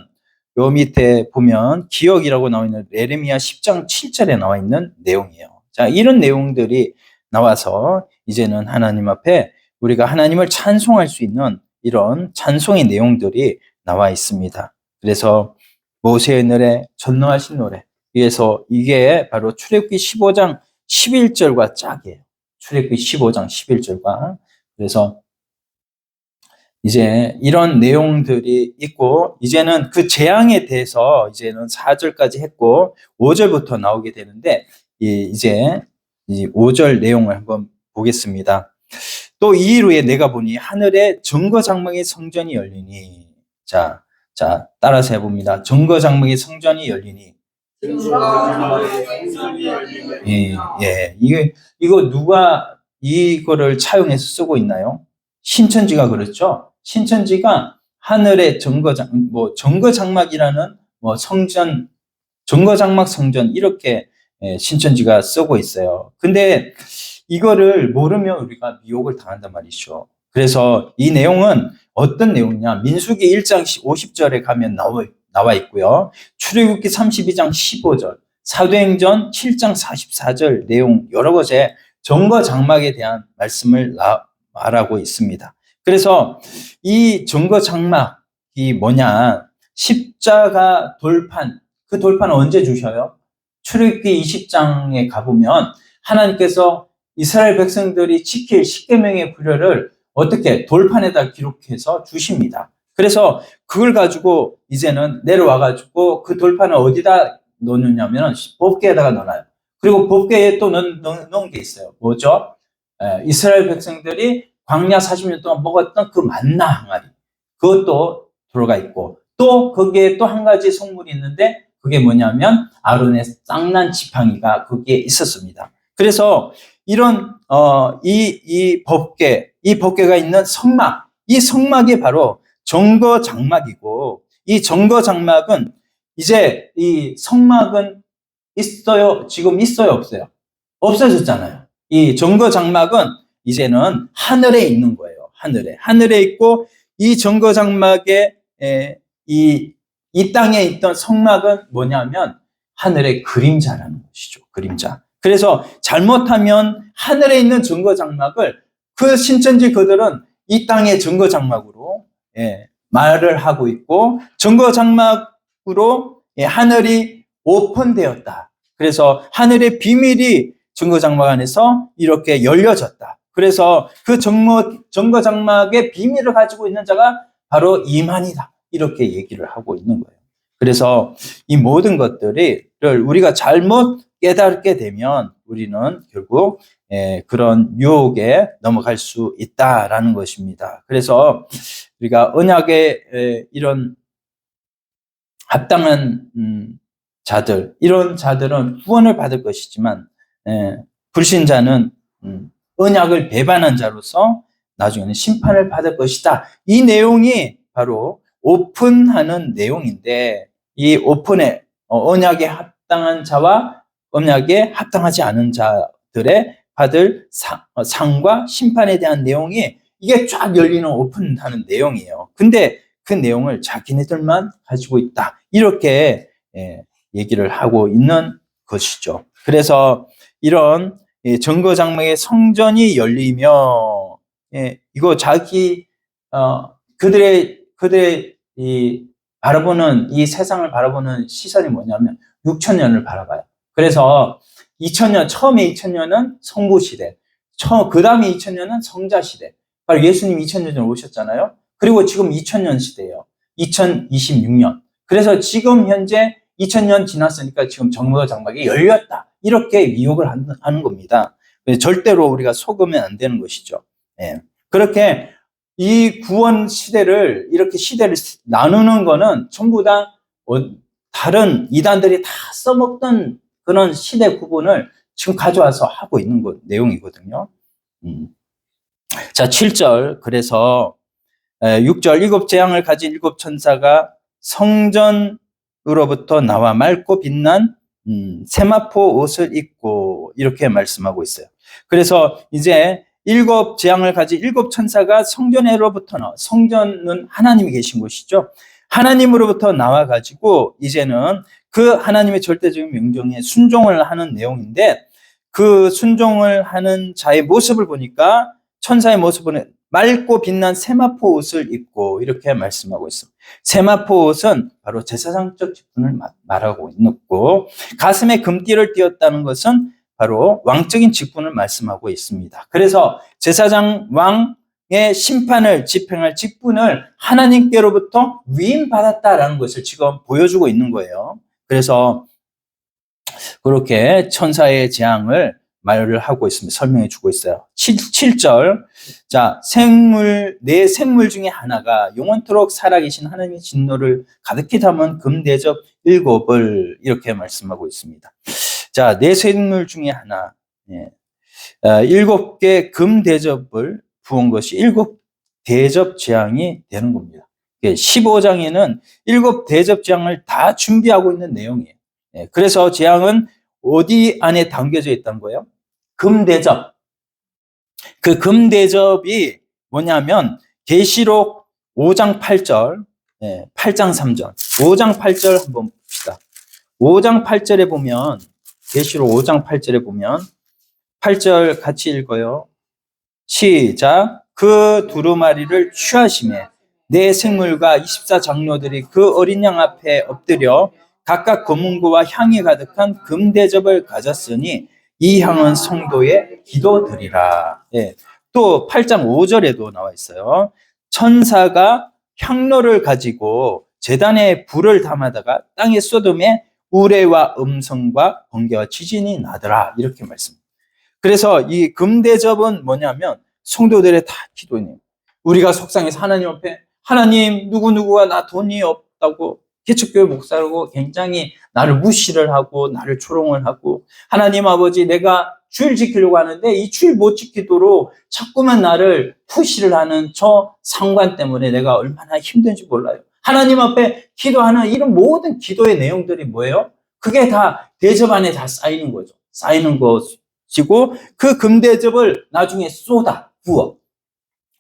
요 밑에 보면 기억이라고 나와 있는 예레미야 10장 7절에 나와 있는 내용이에요. 자, 이런 내용들이 나와서 이제는 하나님 앞에 우리가 하나님을 찬송할 수 있는 이런 찬송의 내용들이 나와 있습니다. 그래서 모세의 노래, 전능하신 노래. 그래서 이게 바로 출애굽기 15장 11절과 짝이에요. 출애굽기 15장 11절과. 그래서 이제 이런 내용들이 있고 이제는 그 재앙에 대해서 이제는 4절까지 했고 5절부터 나오게 되는데 이제 5절 내용을 한번 보겠습니다. 또 이 일 후에 내가 보니 하늘에 정거장막의 성전이 열리니 자 따라서 해봅니다. 정거장막의 성전이 열리니 예. 이거 누가 이거를 차용해서 쓰고 있나요? 신천지가 그렇죠? 신천지가 하늘의 정거장막이라는 성전, 정거장막 성전 이렇게 신천지가 쓰고 있어요. 근데 이거를 모르면 우리가 미혹을 당한단 말이죠. 그래서 이 내용은 어떤 내용이냐? 민수기 1장 50절에 가면 나와 있고요. 출애굽기 32장 15절, 사도행전 7장 44절 내용 여러 곳에 정거장막에 대한 말씀을 말하고 있습니다. 그래서 이 정거장막이 뭐냐? 십자가 돌판, 그 돌판은 언제 주셔요? 출애굽기 20장에 가보면 하나님께서 이스라엘 백성들이 지킬 십계명의 규례를 어떻게 돌판에다 기록해서 주십니다. 그래서 그걸 가지고 이제는 내려와가지고 그 돌판을 어디다 넣느냐면 법궤에다가 넣어놔요. 그리고 법궤에 또 넣은 게 있어요. 뭐죠? 이스라엘 백성들이 광야 40년 동안 먹었던 그 만나 항아리, 그것도 들어가 있고, 또 거기에 또 한 가지 성물이 있는데 그게 뭐냐면 아론의 쌍난 지팡이가 거기에 있었습니다. 그래서 이런 이 법궤가 있는 성막, 이 성막이 바로 정거장막이고, 이 정거장막은 이제 이 성막은 있어요? 지금 있어요? 없어요? 없어졌잖아요. 이 정거장막은 이제는 하늘에 있는 거예요. 하늘에 있고, 이 정거장막에 이 땅에 있던 성막은 뭐냐면 하늘의 그림자라는 것이죠. 그림자. 그래서 잘못하면 하늘에 있는 정거장막을 그 신천지 그들은 이 땅의 정거장막으로 말을 하고 있고, 정거장막으로 하늘이 오픈되었다. 그래서 하늘의 비밀이 정거장막 안에서 이렇게 열려졌다. 그래서 그 정거장막의 비밀을 가지고 있는 자가 바로 이만이다. 이렇게 얘기를 하고 있는 거예요. 그래서 이 모든 것들을 우리가 잘못 깨닫게 되면 우리는 결국 그런 유혹에 넘어갈 수 있다라는 것입니다. 그래서 우리가 언약의 이런 합당한 자들, 이런 자들은 구원을 받을 것이지만 불신자는 언약을 배반한 자로서 나중에는 심판을 받을 것이다. 이 내용이 바로 오픈하는 내용인데, 이 오픈에 언약에 합당한 자와 언약에 합당하지 않은 자들의 받을 상과 심판에 대한 내용이 이게 쫙 열리는 오픈하는 내용이에요. 근데 그 내용을 자기네들만 가지고 있다. 이렇게 얘기를 하고 있는 것이죠. 그래서 이런 정거장막의 성전이 열리며 이거 그들의 이 바라보는 이 세상을 바라보는 시선이 뭐냐면 6,000년을 바라봐요. 그래서 2000년, 처음에 2000년은 성부 시대, 그 다음에 2000년은 성자 시대. 바로 예수님 2000년 전에 오셨잖아요. 그리고 지금 2000년 시대예요. 2026년. 그래서 지금 현재 2000년 지났으니까 지금 정거장막이 열렸다. 이렇게 미혹을 하는 겁니다. 절대로 우리가 속으면 안 되는 것이죠. 그렇게 이 구원 시대를 이렇게 시대를 나누는 거는 전부 다 다른 이단들이 다 써먹던 그런 시대 구분을 지금 가져와서 하고 있는 내용이거든요. 자, 7절. 그래서 6절, 일곱 재앙을 가진 일곱 천사가 성전으로부터 나와 맑고 빛난 세마포 옷을 입고, 이렇게 말씀하고 있어요. 그래서 이제 일곱 재앙을 가진 일곱 천사가 성전으로부터 나와, 성전은 하나님이 계신 곳이죠. 하나님으로부터 나와가지고 이제는 그 하나님의 절대적인 명령에 순종을 하는 내용인데, 그 순종을 하는 자의 모습을 보니까 천사의 모습은 맑고 빛난 세마포 옷을 입고, 이렇게 말씀하고 있습니다. 세마포 옷은 바로 제사장적 직분을 말하고 있고, 가슴에 금띠를 띄었다는 것은 바로 왕적인 직분을 말씀하고 있습니다. 그래서 제사장 왕의 심판을 집행할 직분을 하나님께로부터 위임받았다라는 것을 지금 보여주고 있는 거예요. 그래서 그렇게 천사의 재앙을 말을 하고 있습니다. 설명해 주고 있어요. 7절. 자, 네 생물 중에 하나가 영원토록 살아계신 하나님의 진노를 가득히 담은 금대접 7을, 이렇게 말씀하고 있습니다. 자, 네 생물 중에 하나, 7개 금대접을 부은 것이 7 대접 재앙이 되는 겁니다. 15장에는 7 대접 재앙을 다 준비하고 있는 내용이에요. 그래서 재앙은 어디 안에 담겨져 있다는 거예요? 금대접. 그 금대접이 뭐냐면 계시록 5장 8절, 8장 3절, 5장 8절 한번 봅시다. 5장 8절에 보면, 계시록 5장 8절에 보면 8절 같이 읽어요. 시작. 그 두루마리를 취하심에 내 생물과 24장로들이 그 어린 양 앞에 엎드려 각각 검은고와 향이 가득한 금대접을 가졌으니 이 향은 성도의 기도드리라. 또 8장 5절에도 나와 있어요. 천사가 향로를 가지고 제단에 불을 담아다가 땅에 쏟음에 우레와 음성과 번개와 지진이 나더라. 이렇게 말씀합니다. 그래서 이 금대접은 뭐냐면 성도들의 다 기도네요. 우리가 속상해서 하나님 앞에 하나님 누구누구가 나 돈이 없다고 개척교회 목사라고 굉장히 나를 무시를 하고 나를 조롱을 하고 하나님 아버지 내가 주일 지키려고 하는데 이 주일 못 지키도록 자꾸만 나를 푸시를 하는 저 상관 때문에 내가 얼마나 힘든지 몰라요. 하나님 앞에 기도하는 이런 모든 기도의 내용들이 뭐예요? 그게 다 대접 안에 다 쌓이는 거죠. 쌓이는 것이고 그 금대접을 나중에 쏟아 부어.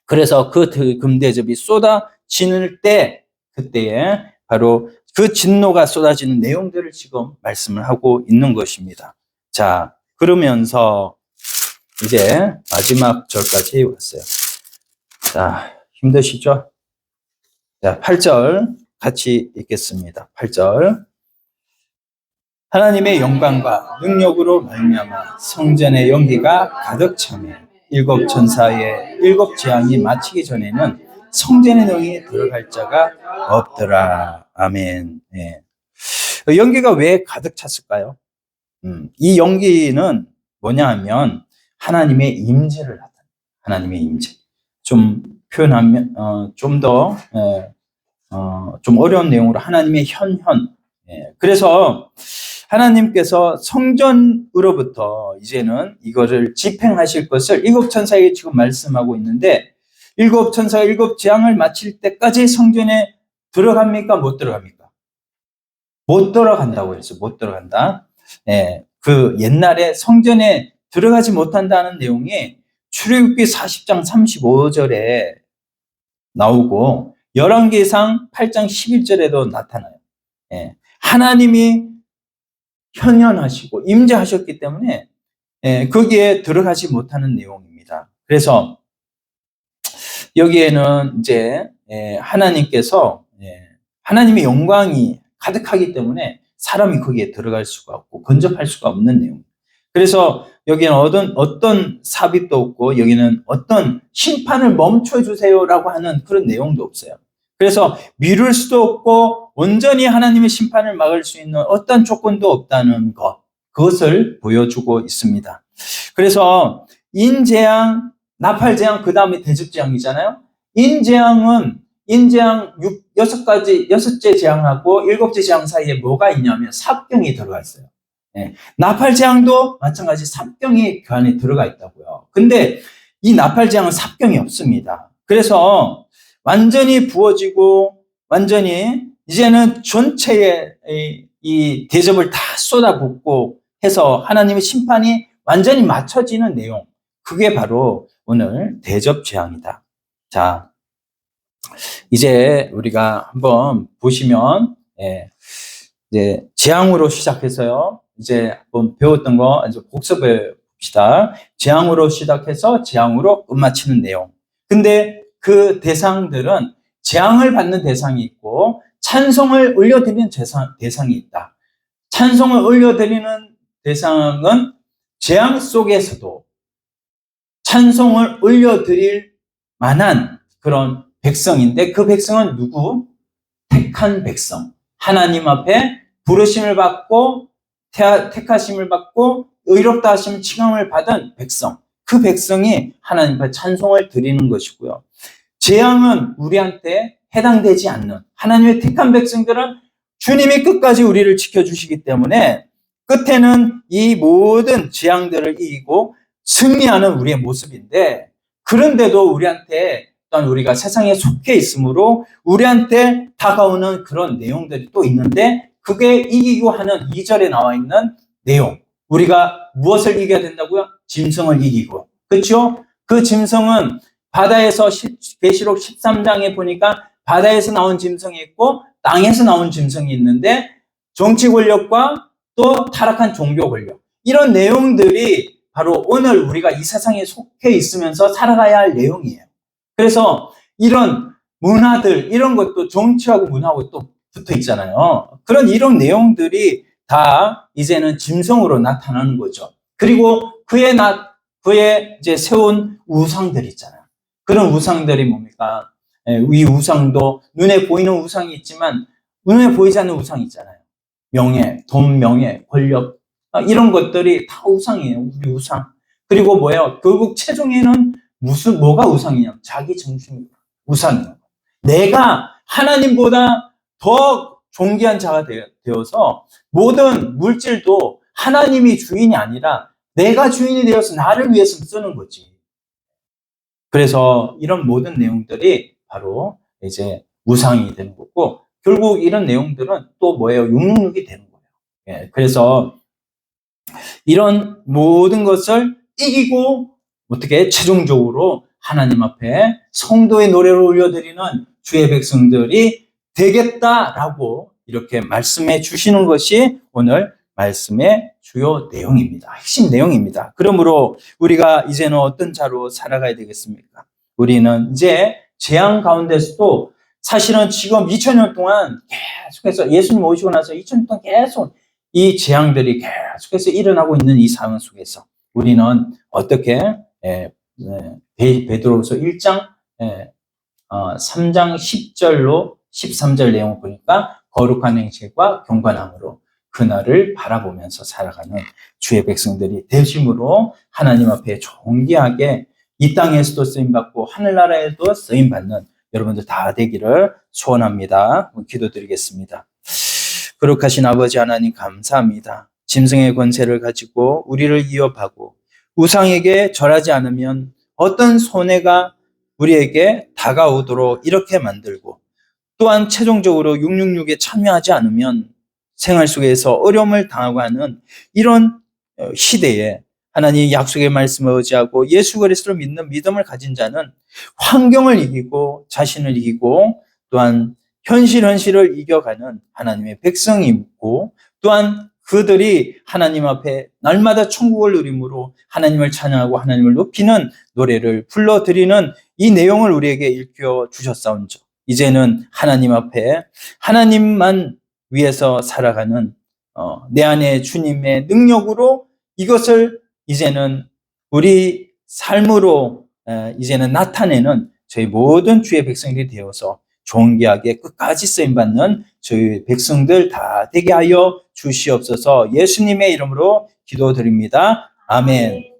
그래서 그 금대접이 쏟아지는 때 그때에 바로 그 진노가 쏟아지는 내용들을 지금 말씀을 하고 있는 것입니다. 자, 그러면서 이제 마지막 절까지 왔어요. 자, 힘드시죠? 자, 8절 같이 읽겠습니다. 8절. 하나님의 영광과 능력으로 말미암아 성전의 연기가 가득 차며 7 천사의 7 재앙이 마치기 전에는 성전의 능이 들어갈 자가 없더라. 아멘. 연기가 왜 가득 찼을까요? 이 연기는 뭐냐 하면 하나님의 임재를 나타내요. 하나님의 임재. 좀 표현하면 좀 더 좀 어려운 내용으로 하나님의 현현. 그래서 하나님께서 성전으로부터 이제는 이거를 집행하실 것을 7 천사에게 지금 말씀하고 있는데 7 천사가 7 재앙을 마칠 때까지 성전에 들어갑니까? 못 들어갑니까? 못 들어간다고 했어요. 못 들어간다. 그 옛날에 성전에 들어가지 못한다는 내용이 출애굽기 40장 35절에 나오고 열왕기상 8장 11절에도 나타나요. 하나님이 현현하시고 임재하셨기 때문에 거기에 들어가지 못하는 내용입니다. 그래서 여기에는 이제 하나님께서 하나님의 영광이 가득하기 때문에 사람이 거기에 들어갈 수가 없고 근접할 수가 없는 내용. 그래서 여기는 어떤 삽입도 없고 여기는 어떤 심판을 멈춰주세요라고 하는 그런 내용도 없어요. 그래서 미룰 수도 없고 온전히 하나님의 심판을 막을 수 있는 어떤 조건도 없다는 것, 그것을 보여주고 있습니다. 그래서 인재앙, 나팔재앙, 그 다음에 대접재앙이잖아요. 인재앙은 인재앙 6째 재앙하고 7째 재앙 사이에 뭐가 있냐면 삽경이 들어가 있어요. 나팔재앙도 마찬가지 삽경이 그 안에 들어가 있다고요. 근데 이 나팔재앙은 삽경이 없습니다. 그래서 완전히 부어지고 완전히 이제는 전체의 이 대접을 다 쏟아붓고 해서 하나님의 심판이 완전히 맞춰지는 내용. 그게 바로 오늘 대접 재앙이다. 자, 이제 우리가 한번 보시면 이제 재앙으로 시작해서요. 이제 한번 배웠던 거 이제 복습해 봅시다. 재앙으로 시작해서 재앙으로 끝마치는 내용. 근데 그 대상들은 재앙을 받는 대상이 있고 찬송을 올려드리는 대상이 있다. 찬송을 올려드리는 대상은 재앙 속에서도 찬송을 올려드릴 만한 그런 백성인데 그 백성은 누구? 택한 백성. 하나님 앞에 부르심을 받고 택하심을 받고 의롭다 하심 칭함을 받은 백성. 그 백성이 하나님 앞에 찬송을 드리는 것이고요. 재앙은 우리한테 해당되지 않는 하나님의 택한 백성들은 주님이 끝까지 우리를 지켜주시기 때문에 끝에는 이 모든 재앙들을 이기고 승리하는 우리의 모습인데 그런데도 우리한테 또한 우리가 세상에 속해 있으므로 우리한테 다가오는 그런 내용들이 또 있는데, 그게 이기고 하는 2절에 나와 있는 내용. 우리가 무엇을 이겨야 된다고요? 짐승을 이기고. 그렇죠? 그 짐승은 바다에서 계시록 13장에 보니까 바다에서 나온 짐승이 있고 땅에서 나온 짐승이 있는데, 정치 권력과 또 타락한 종교 권력, 이런 내용들이 바로 오늘 우리가 이 세상에 속해 있으면서 살아가야 할 내용이에요. 그래서 이런 문화들, 이런 것도 정치하고 문화하고 또 붙어 있잖아요. 이런 내용들이 다 이제는 짐승으로 나타나는 거죠. 그리고 그의 이제 세운 우상들 있잖아요. 그런 우상들이 뭡니까? 이 우상도 눈에 보이는 우상이 있지만 눈에 보이지 않는 우상이 있잖아요. 명예, 돈, 명예, 권력, 이런 것들이 다 우상이에요. 우리 우상. 그리고 뭐예요? 결국 최종에는 뭐가 우상이냐? 자기 중심 우상이에요. 내가 하나님보다 더 존귀한 자가 되어서 모든 물질도 하나님이 주인이 아니라 내가 주인이 되어서 나를 위해서 쓰는 거지. 그래서 이런 모든 내용들이 바로 이제 우상이 되는 거고, 결국 이런 내용들은 또 뭐예요? 666이 되는 거예요. 예, 그래서 이런 모든 것을 이기고 어떻게 최종적으로 하나님 앞에 성도의 노래를 올려드리는 주의 백성들이 되겠다라고 이렇게 말씀해 주시는 것이 오늘 말씀의 주요 내용입니다. 핵심 내용입니다. 그러므로 우리가 이제는 어떤 자로 살아가야 되겠습니까? 우리는 이제 재앙 가운데서도 사실은 지금 2000년 동안 계속해서 예수님 오시고 나서 2000년 동안 계속 이 재앙들이 계속해서 일어나고 있는 이 상황 속에서 우리는 어떻게 베드로후서 1장 3장 10절로 13절 내용을 보니까 거룩한 행실과 경건함으로 그날을 바라보면서 살아가는 주의 백성들이 되심으로 하나님 앞에 존귀하게 이 땅에서도 쓰임받고 하늘나라에도 쓰임받는 여러분들 다 되기를 소원합니다. 기도드리겠습니다. 거룩하신 아버지 하나님 감사합니다. 짐승의 권세를 가지고 우리를 위협하고 우상에게 절하지 않으면 어떤 손해가 우리에게 다가오도록 이렇게 만들고, 또한 최종적으로 666에 참여하지 않으면 생활 속에서 어려움을 당하고 하는 이런 시대에 하나님 약속의 말씀을 의지하고 예수 그리스도를 믿는 믿음을 가진 자는 환경을 이기고 자신을 이기고 또한 현실을 이겨가는 하나님의 백성이 있고, 또한 그들이 하나님 앞에 날마다 천국을 누림으로 하나님을 찬양하고 하나님을 높이는 노래를 불러드리는 이 내용을 우리에게 일깨워 주셨사온저, 이제는 하나님 앞에 하나님만 위해서 살아가는 내 안에 주님의 능력으로 이것을 이제는 우리 삶으로 이제는 나타내는 저희 모든 주의 백성들이 되어서 존귀하게 끝까지 쓰임받는 저희 백성들 다 되게 하여 주시옵소서. 예수님의 이름으로 기도드립니다. 아멘.